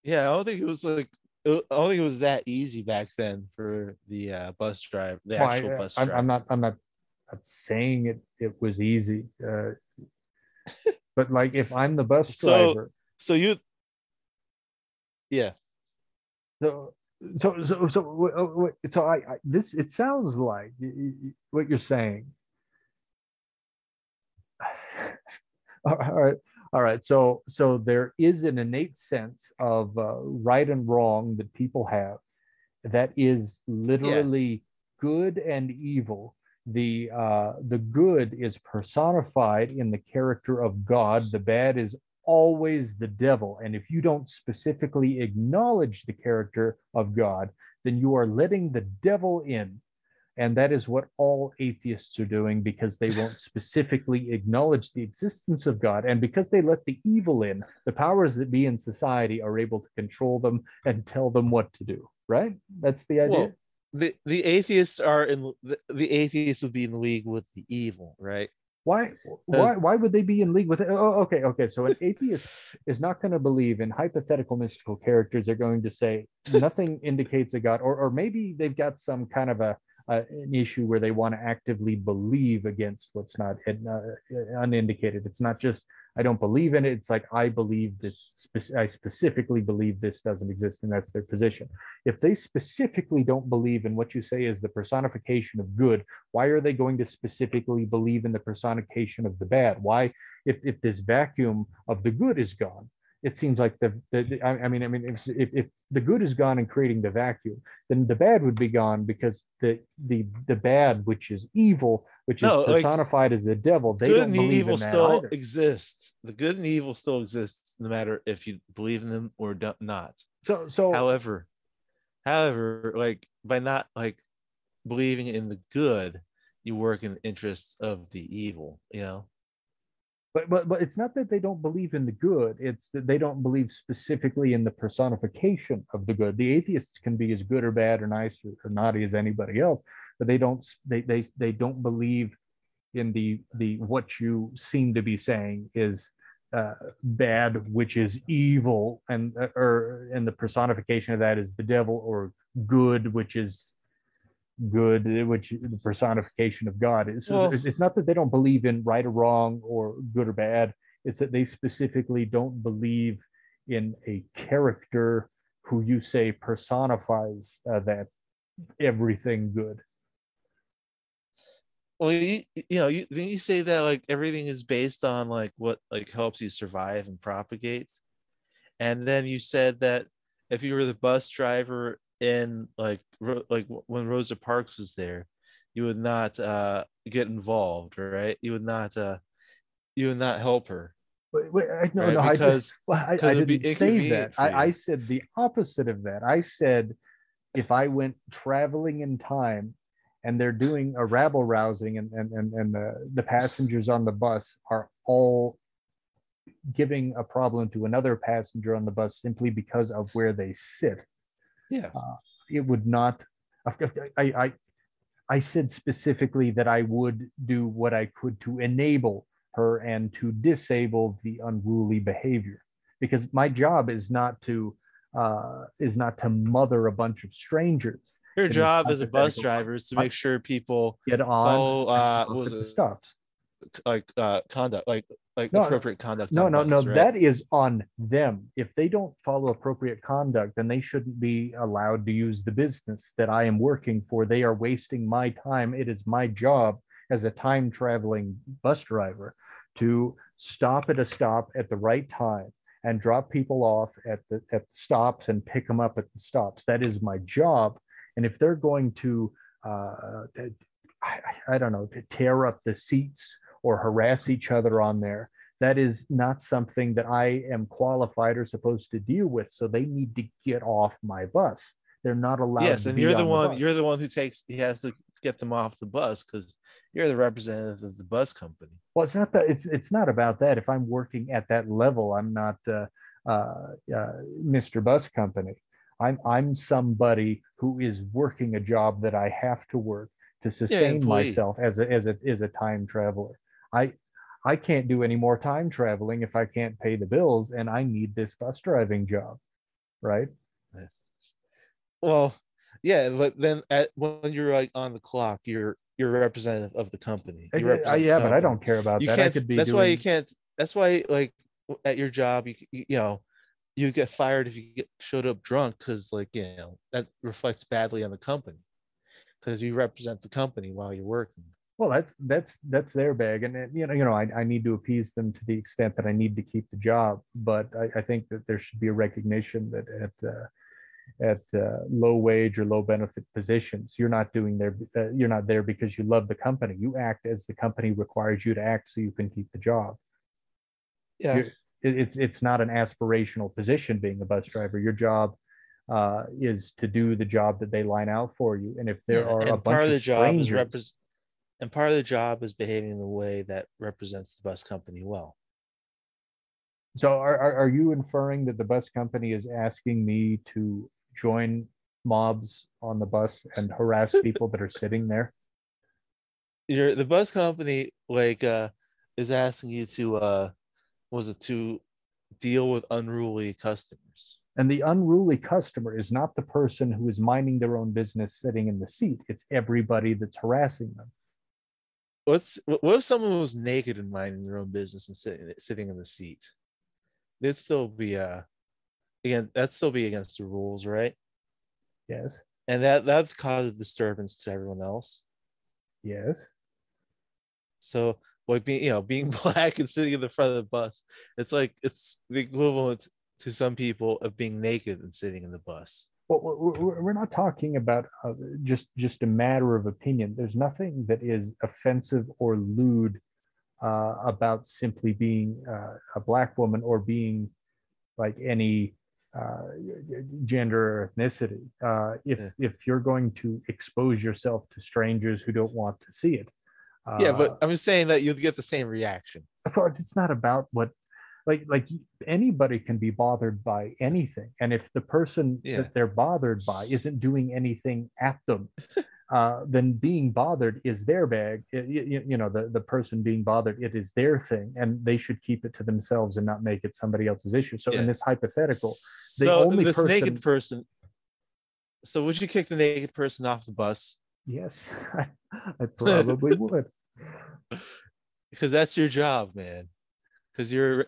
Yeah, I don't think it was like I don't think it was that easy back then for the bus driver, the Well, actual bus I'm driver. not saying it was easy, but like if I'm the bus So driver, so you yeah. so so I this it sounds like what you're saying. All right, all right. So there is an innate sense of right and wrong that people have that is Yeah. literally good and evil. The good is personified in the character of God. The bad is always the devil. And if you don't specifically acknowledge the character of God, then you are letting the devil in. And that is what all atheists are doing because they won't specifically acknowledge the existence of God. And because they let the evil in, the powers that be in society are able to control them and tell them what to do, right? That's the idea. Well, the atheists are in the atheists would be in league with the evil, right? Why, Because why would they be in league with it? Oh, okay. So an atheist is not going to believe in hypothetical mystical characters. They're going to say nothing indicates a God, or maybe they've got some kind of an issue where they want to actively believe against what's not unindicated. It's not just I don't believe in it. It's like I believe this. I specifically believe this doesn't exist, and that's their position. If they specifically don't believe in what you say is the personification of good, why are they going to specifically believe in the personification of the bad? Why, if this vacuum of the good is gone, it seems like if the good is gone and creating the vacuum, then the bad would be gone because the bad, which is evil, which is no, like personified as the devil, they good don't and believe evil in that still either. exists. The good and evil still exists, no matter if you believe in them or not. So However, like by not like believing in the good, you work in the interests of the evil. You know. but it's not that they don't believe in the good, it's that they don't believe specifically in the personification of the good. The atheists can be as good or bad or nice or naughty as anybody else, but they don't believe in the what you seem to be saying is bad, which is evil, and the personification of that is the devil, or good, which is good, which the personification of God is. So Well, it's not that they don't believe in right or wrong or good or bad. It's that they specifically don't believe in a character who you say personifies that everything good. well, you know, then you say that like everything is based on like what like helps you survive and propagate, and then you said that if you were the bus driver in like when Rosa Parks was there, you would not get involved, right? You would not help her, No, right? no, I It'd be didn't say that. inconvenient for I you. said the opposite of that. I said if I went traveling in time and they're doing a rabble rousing and the passengers on the bus are all giving a problem to another passenger on the bus simply because of where they sit, Yeah. it would not. I, I said specifically that I would do what I could to enable her and to disable the unruly behavior, because my job is not to mother a bunch of strangers Your in this job as a bus hypothetical driver is to I make sure people get on follow and what off was at the it stops. like conduct like No, no, appropriate conduct on no, the no, no. bus, right? That is on them. If they don't follow appropriate conduct, then they shouldn't be allowed to use the business that I am working for. They are wasting my time. It is my job as a time traveling bus driver to stop at a stop at the right time and drop people off at the stops and pick them up at the stops. That is my job. And if they're going to, I don't know, to tear up the seats or harass each other on there, that is not something that I am qualified or supposed to deal with. So they need to get off my bus. They're not allowed Yes, to and be on the bus. you're the one who takes he has to get them off the bus because you're the representative of the bus company. Well, it's not that it's not about that. If I'm working at that level, I'm not Mr. Bus Company. I'm somebody who is working a job that I have to work to Yeah, sustain employee. myself as a time traveler. I I can't do any more time traveling if I can't pay the bills, and I need this bus driving job, right? Well, yeah, but then when you're like on the clock, you're a representative of the company. You represent the Yeah, but I company. don't care about You that. I can't. could be That's why you doing. can't. That's why like at your job, you know you get fired if you showed up drunk because like that reflects badly on the company because you represent the company while you're working. Well, that's their bag, and I need to appease them to the extent that I need to keep the job. But I think that there should be a recognition that at low wage or low benefit positions, you're not there because you love the company. You act as the company requires you to act, so you can keep the job. Yeah. You're, it's not an aspirational position being a bus driver. Your job is to do the job that they line out for you. And if there Yeah, are a and part bunch of of the job is strangers, and part of the job is behaving in the way that represents the bus company well. so are you inferring that the bus company is asking me to join mobs on the bus and harass people that are sitting there? The bus company like is asking you to was it to deal with unruly customers. And the unruly customer is not the person who is minding their own business sitting in the seat. It's everybody that's harassing them. What if someone was naked and minding their own business and sitting in the seat? It'd still be that'd still be against the rules, right? Yes. And that causes disturbance to everyone else. Yes. So like being black and sitting in the front of the bus, it's like it's the equivalent to some people of being naked and sitting in the bus. Well, we're not talking about just a matter of opinion. There's nothing that is offensive or lewd about simply being a black woman or being like any uh, gender or ethnicity. Yeah. If you're going to expose yourself to strangers who don't want to see it, Yeah, uh, but I'm just saying that you'll get the same reaction. of course, it's not about what like anybody can be bothered by anything, and if the person Yeah. that they're bothered by isn't doing anything at them, then being bothered is their bag. The person being bothered, it is their thing, and they should keep it to themselves and not make it somebody else's issue. So in Yeah. this hypothetical, the So only this naked person. person. So would you kick the naked person off the bus? Yes, I probably would. Because that's your job, man. Because you're,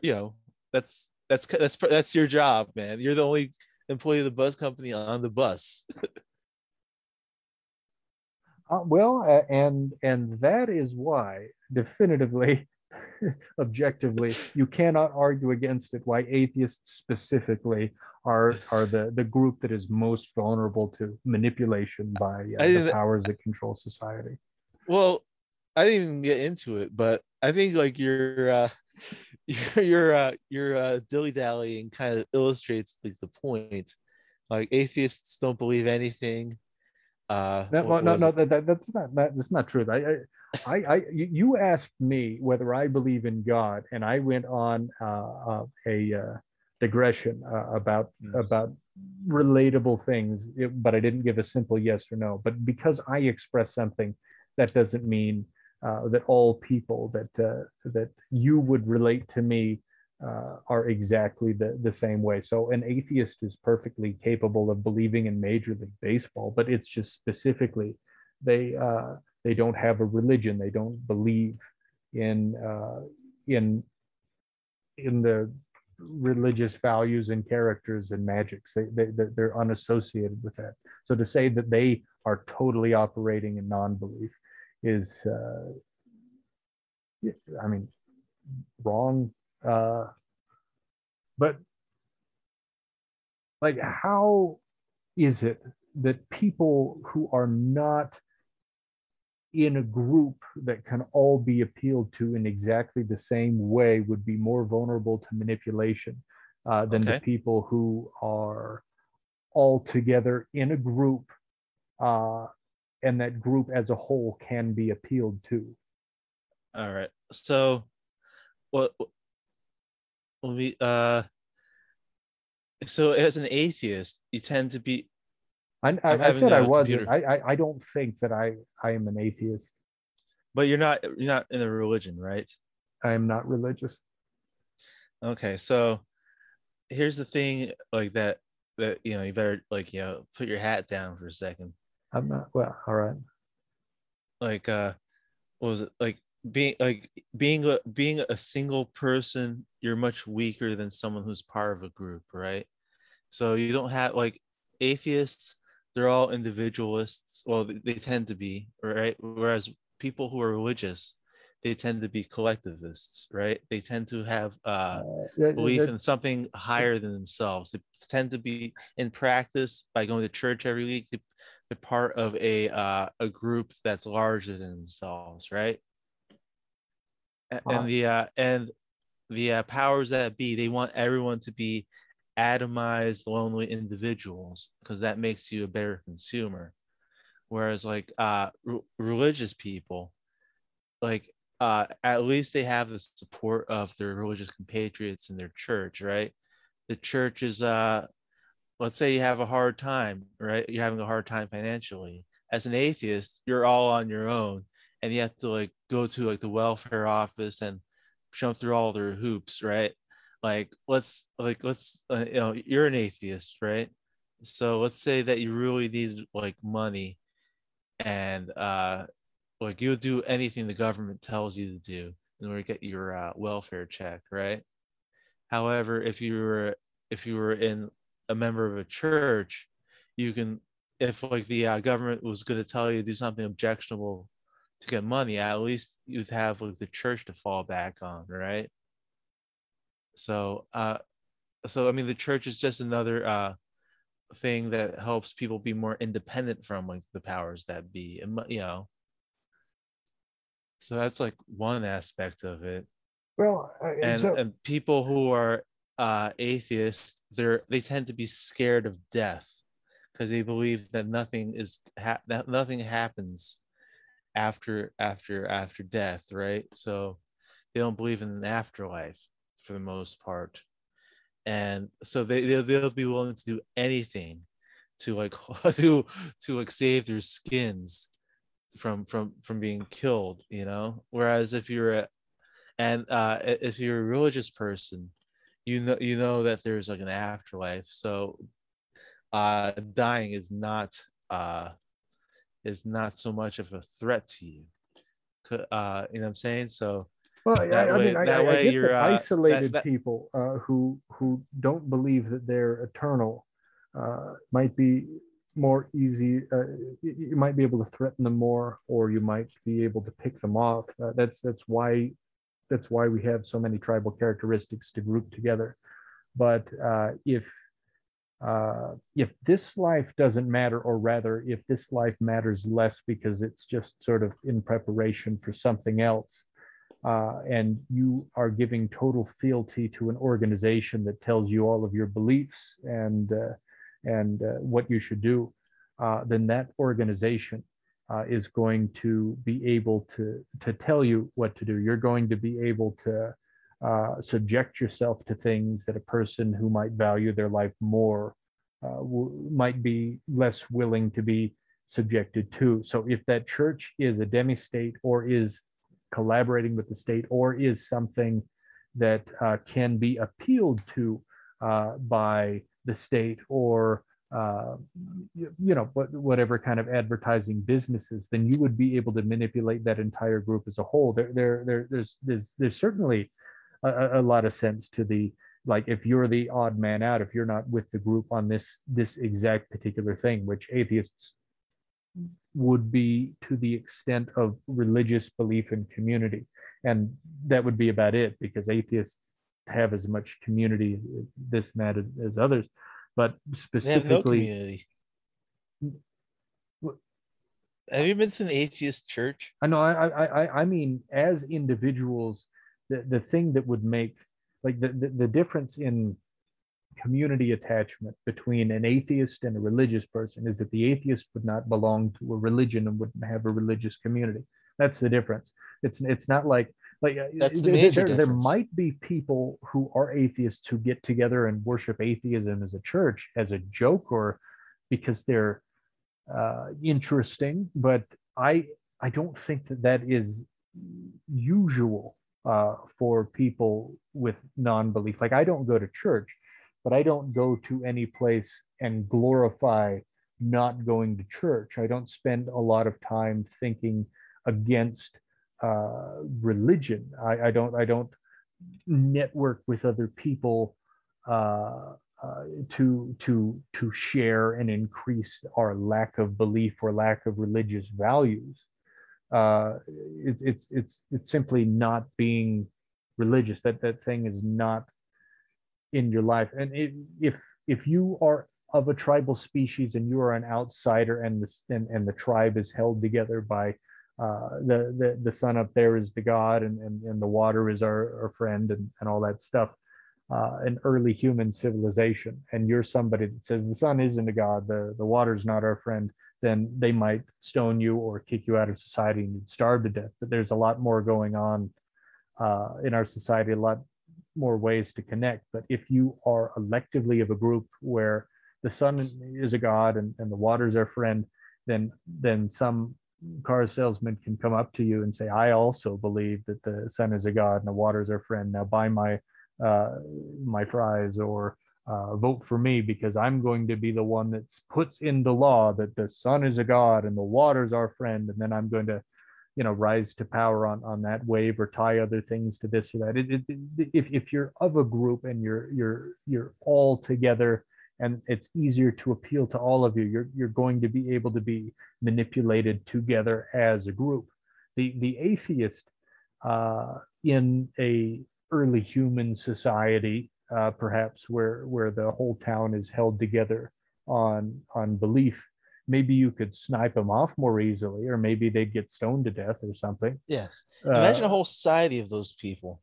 that's your job, man. You're the only employee of the bus company on the bus. And that is why definitively, objectively, you cannot argue against it. Why atheists specifically are the group that is most vulnerable to manipulation by I the didn't. powers that control society. Well, I didn't even get into it, but I think like your dilly dallying kind of illustrates like the point. Like atheists don't believe anything. No, What no, was no, it? that's not true. You asked me whether I believe in God, and I went on a digression about relatable things, but I didn't give a simple yes or no. But because I express something, that doesn't mean that all people that you would relate to me are exactly the same way. So an atheist is perfectly capable of believing in Major League Baseball, but it's just specifically they don't have a religion. They don't believe in in in the religious values and characters and magics. They're unassociated with that. So to say that they are totally operating in non-belief is, I mean, wrong. But like, how is it that people who are not in a group that can all be appealed to in exactly the same way would be more vulnerable to manipulation than the Okay. people who are all together in a group uh, that group as a whole can be appealed to. All right. So what we so as an atheist, you tend to be. I'm I having said I a wasn't. computer, I don't think that I am an atheist. but you're not in a religion, right? I am not religious. Okay, so here's the thing, like that you better put your hat down for a second. I'm not. Well, all right. Like what was it like being a single person, you're much weaker than someone who's part of a group, right? So you don't have like atheists, they're all individualists. Well, they tend to be, right? Whereas people who are religious, they tend to be collectivists, right? They tend to have belief in something higher than themselves. They tend to be in practice by going to church every week. They're part of a group that's larger than themselves, right? And the powers that be, they want everyone to be atomized, lonely individuals because that makes you a better consumer. Whereas like religious people, like at least they have the support of their religious compatriots in their church, right? The church is let's say you have a hard time, right? You're having a hard time financially. As an atheist, you're all on your own, and you have to like go to like the welfare office and jump through all their hoops, right? You're an atheist, right? So let's say that you really need like money, and like you'll do anything the government tells you to do in order to get your welfare check, right? However, if you were in a member of a church, you can, if like the government was going to tell you to do something objectionable to get money, at least you'd have like the church to fall back on, right? So so I mean the church is just another thing that helps people be more independent from like the powers that be, and so that's like one aspect of it. Well, And people who are atheists, they tend to be scared of death because they believe that that nothing happens after death, right? So they don't believe in an afterlife for the most part, and so they'll be willing to do anything to like to like save their skins from being killed, whereas if you're a religious person, you know that there's like an afterlife, so dying is not so much of a threat to you. You know what I'm saying? So well, that I way mean, that I way get you're that isolated that people who don't believe that they're eternal might be more easy. You might be able to threaten them more, or you might be able to pick them off. That's why we have so many tribal characteristics to group together. But if this life doesn't matter, or rather, if this life matters less because it's just sort of in preparation for something else, and you are giving total fealty to an organization that tells you all of your beliefs and what you should do, then that organization is going to be able to tell you what to do. You're going to be able to subject yourself to things that a person who might value their life more might be less willing to be subjected to. So if that church is a demi-state, or is collaborating with the state, or is something that can be appealed to by the state, or whatever kind of advertising businesses, then you would be able to manipulate that entire group as a whole. There's certainly a lot of sense to the, like, if you're the odd man out, if you're not with the group on this exact particular thing, which atheists would be to the extent of religious belief and community, and that would be about it, because atheists have as much community, this and that, as others, but they have no specifically. community. Have you been to an atheist church? I know. I mean, as individuals, the thing that would make, like, the difference in community attachment between an atheist and a religious person is that the atheist would not belong to a religion and wouldn't have a religious community. That's the difference. It's not like That's the major there difference. might be people who are atheists who get together and worship atheism as a church, as a joke, or because they're interesting, but I don't think that that is usual for people with non-belief. Like, I don't go to church, but I don't go to any place and glorify not going to church. I don't spend a lot of time thinking against religion. I don't network with other people to share and increase our lack of belief or lack of religious values. It's simply not being religious. That thing is not in your life. And if you are of a tribal species and you are an outsider, and the tribe is held together by the sun up there is the god, and the water is our friend, and all that stuff, an early human civilization, and you're somebody that says the sun isn't a god, the water's not our friend, then they might stone you or kick you out of society and you'd starve to death. But there's a lot more going on in our society, a lot more ways to connect. But if you are electively of a group where the sun is a god and the water's our friend, then some car salesman can come up to you and say, I also believe that the sun is a god and the water's our friend. Now buy my fries, or vote for me, because I'm going to be the one that puts in the law that the sun is a god and the water's our friend, and then I'm going to, rise to power on that wave, or tie other things to this or that. If you're of a group and you're all together, and it's easier to appeal to all of you, you're going to be able to be manipulated together as a group. The atheist in a early human society, perhaps where the whole town is held together on belief, maybe you could snipe them off more easily, or maybe they'd get stoned to death or something. Yes. Imagine a whole society of those people.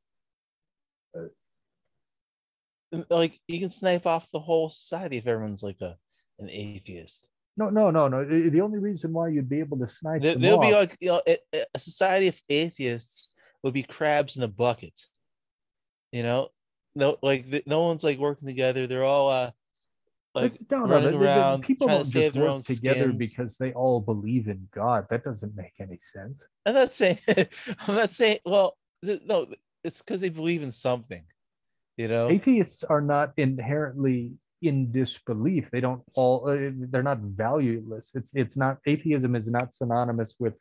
Like, you can snipe off the whole society if everyone's like an atheist. No. The only reason why you'd be able to snipe them There'll be off, like, a society of atheists would be crabs in a bucket. No, like, no one's like working together. They're all like running around people trying don't to save just their work own together skins. because they all believe in God. That doesn't make any sense. I'm not saying well, no, it's because they believe in something. Atheists are not inherently in disbelief. They don't all. They're not valueless. It's not. Atheism is not synonymous with,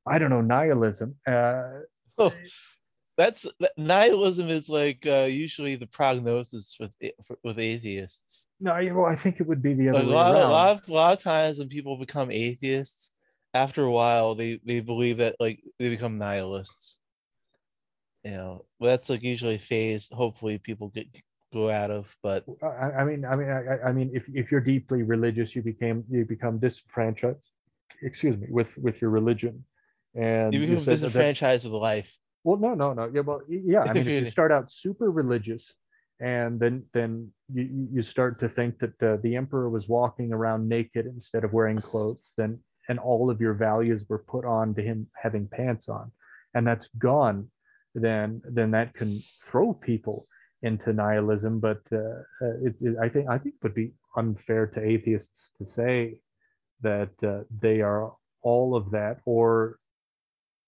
I don't know, nihilism. Oh, that's nihilism is like usually the prognosis with atheists. No, well, I think it would be the other Like, way around. a lot of times when people become atheists, after a while they believe that, like, they become nihilists. Well, that's like usually a phase. Hopefully, people go out of. But I mean, if you're deeply religious, you become disenfranchised. Excuse me, with your religion, and you you become said disenfranchised with life. Well, no. Yeah, well, yeah. I mean, if you start out super religious, and then you start to think that the emperor was walking around naked instead of wearing clothes, then, and all of your values were put on to him having pants on, and that's gone, then that can throw people into nihilism. But I think it would be unfair to atheists to say that they are all of that, or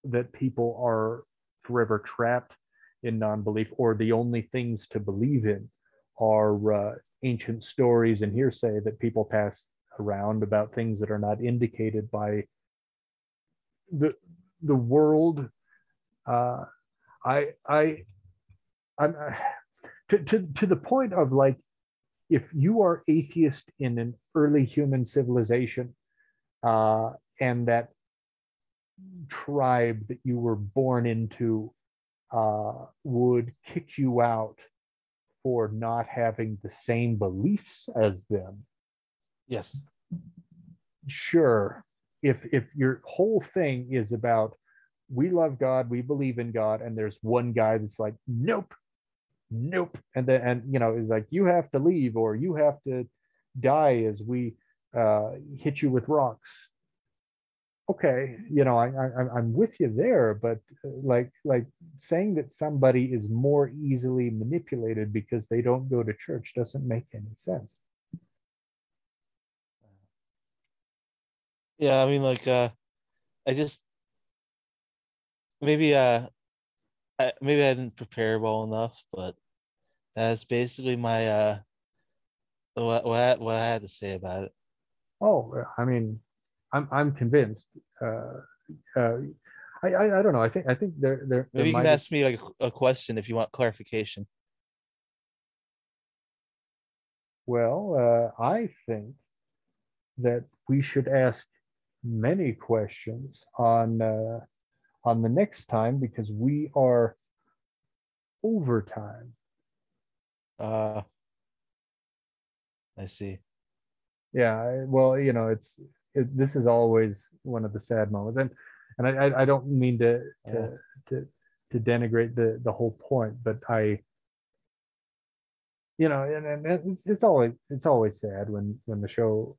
that people are forever trapped in non-belief, or the only things to believe in are ancient stories and hearsay that people pass around about things that are not indicated by the world. I'm to the point of, like, if you are atheist in an early human civilization, and that tribe that you were born into would kick you out for not having the same beliefs as them. Yes. Sure. If your whole thing is about, we love God, we believe in God, and there's one guy that's like, nope, nope. And then, and is like, you have to leave or you have to die as we hit you with rocks. Okay, I'm with you there, but like saying that somebody is more easily manipulated because they don't go to church doesn't make any sense. Yeah, I mean, like, I just maybe maybe I didn't prepare well enough, but that's basically my what I had to say about it. Oh, I mean, I'm convinced. Uh, I don't know. I think there Maybe you can might. ask me like a question if you want clarification. Well, I think that we should ask many questions on the next time because we are overtime. Uh, I see. Yeah, well, this is always one of the sad moments, and I don't mean Yeah, to to denigrate the whole point, but and it's always sad when the show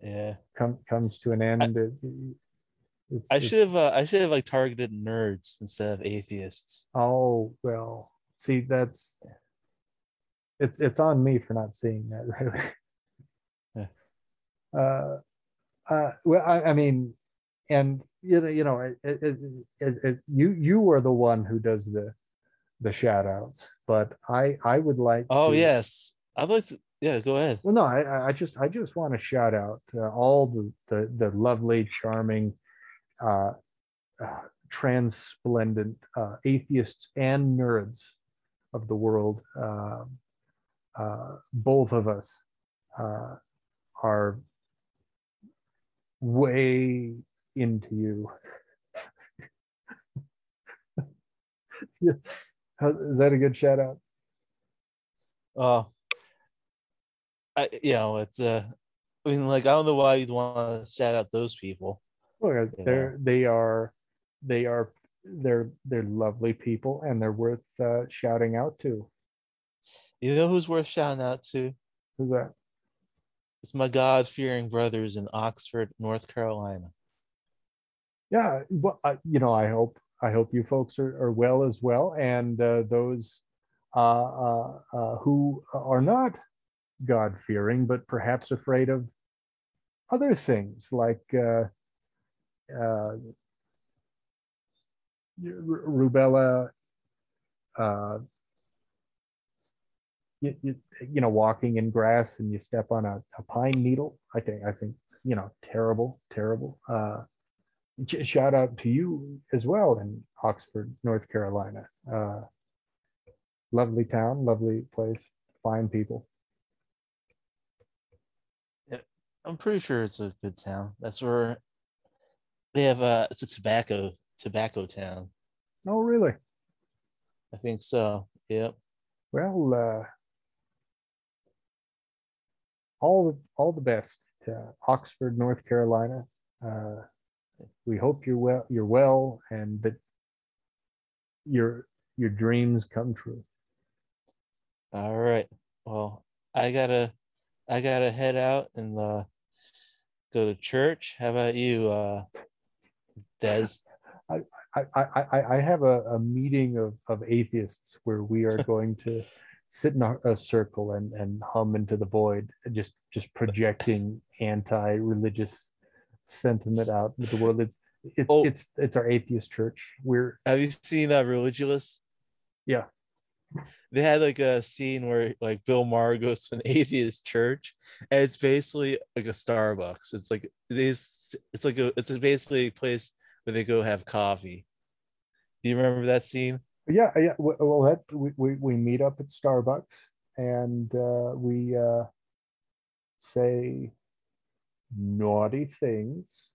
yeah. comes to an I, end. It's I should have like targeted nerds instead of atheists. oh well. See, it's on me for not seeing that, really. Yeah. Uh, well, I mean, and you are the one who does the shout outs, but I would like Oh to. yes, I'd like to. Yeah, go ahead. Well, no, I just want to shout out all the lovely, charming, uh, transplendent atheists and nerds of the world. Both of us uh, are way into you. Is that a good shout out? Oh, it's I mean, like, I don't know why you'd want to shout out those people. Well, You know, they're lovely people and they're worth shouting out to. you know who's worth shouting out to? Who's that? It's my God-fearing brothers in Oxford, North Carolina. Yeah, well, I hope you folks are well as well, and those who are not God fearing but perhaps afraid of other things like uh, rubella, uh, walking in grass and you step on a pine needle. I think terrible, terrible. Shout out to you as well in Oxford, North Carolina. Lovely town, lovely place, fine people. Yeah, I'm pretty sure it's a good town. That's where they have it's a tobacco town. Oh, really? I think so. Yep. Well, all the best to Oxford, North Carolina. Uh, we hope you're well, and that your dreams come true. All right. Well, I gotta I gotta head out and go to church. How about you, Des? I I have a meeting of atheists where we are going to sit in a circle and hum into the void, just projecting anti-religious sentiment out into the world. It's Oh, it's it's our atheist church. We're have you seen Religious? Yeah. They had like a scene where like Bill Maher goes to an atheist church, and it's basically like a Starbucks. It's basically a place where they go have coffee. Do you remember that scene? Yeah. Well, we meet up at Starbucks and we say naughty things,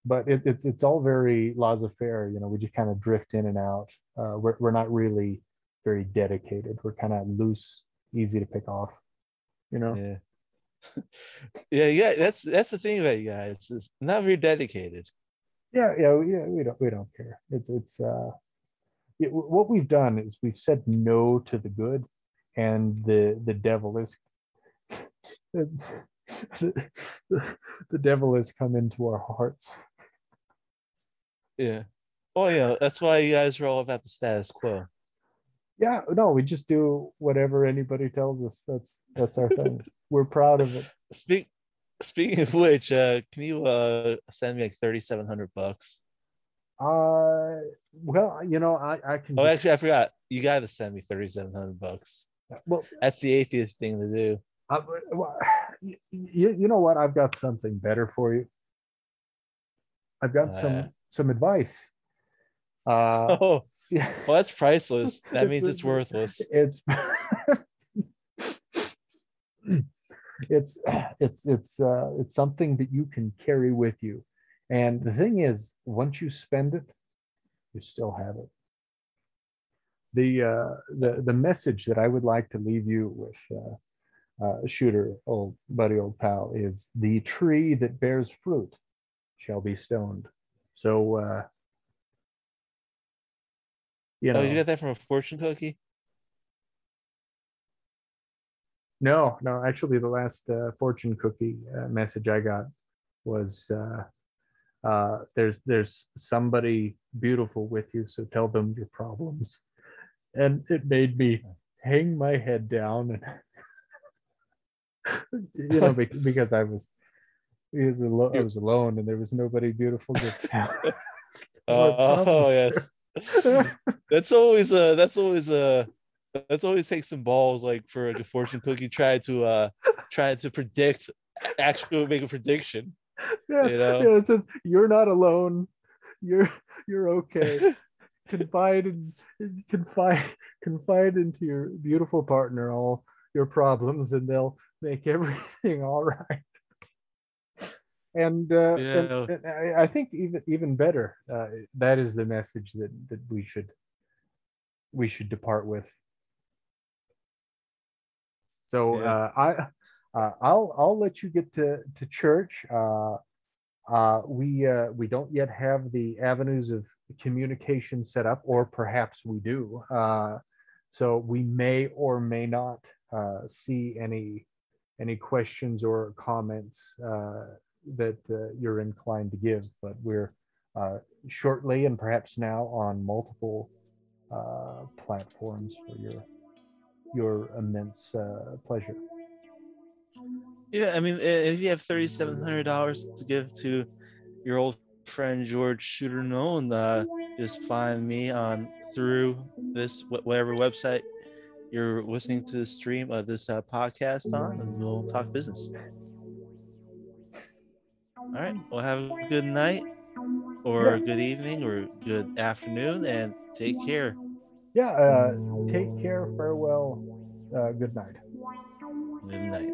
but it's all very laissez-faire. We just kind of drift in and out. We're not really very dedicated. We're kind of loose, easy to pick off. Yeah. Yeah. That's the thing about you guys. It's not very dedicated. Yeah. We don't care. It's what we've done is we've said no to the good, and the devil is the, the devil has come into our hearts. Yeah. Well, that's why you guys are all about the status quo. Yeah, no, we just do whatever anybody tells us. That's our thing. We're proud of it. Speaking of which, can you send me like $3,700? Well, I can Oh, just, actually, I forgot. You got to send me $3,700. well, That's the atheist thing to do. well, you know what? I've got something better for you. I've got some advice. Oh, Yeah, well, that's priceless. That means it's worthless. it's it's something that you can carry with you. And the thing is, once you spend it, you still have it. The message that I would like to leave you with, Shooter, old buddy, old pal, is the tree that bears fruit shall be stoned. So Oh, you got that from a fortune cookie? No, actually, the last fortune cookie message I got was there's somebody beautiful with you, so tell them your problems. And it made me hang my head down, and because I was alone, and there was nobody beautiful to tell my problems. Oh, yes. That's always takes some balls, like for a fortune cookie try to predict, actually make a prediction. Yeah, it says you're not alone. You're okay. confide into your beautiful partner all your problems, and they'll make everything all right. And I think even better, that is the message that we should depart with. So I'll let you get to church. We don't yet have the avenues of communication set up, or perhaps we do. So we may or may not see any questions or comments that you're inclined to give, but we're shortly, and perhaps now, on multiple platforms for your immense pleasure. Yeah, I mean, if you have $3,700 to give to your old friend George Shooter Nolan, just find me on through this whatever website you're listening to the stream of this podcast on, and we'll talk business. All right. Well, have a good night, or Yeah. good evening, or good afternoon, and take care. Yeah. Take care. Farewell. Good night. Good night.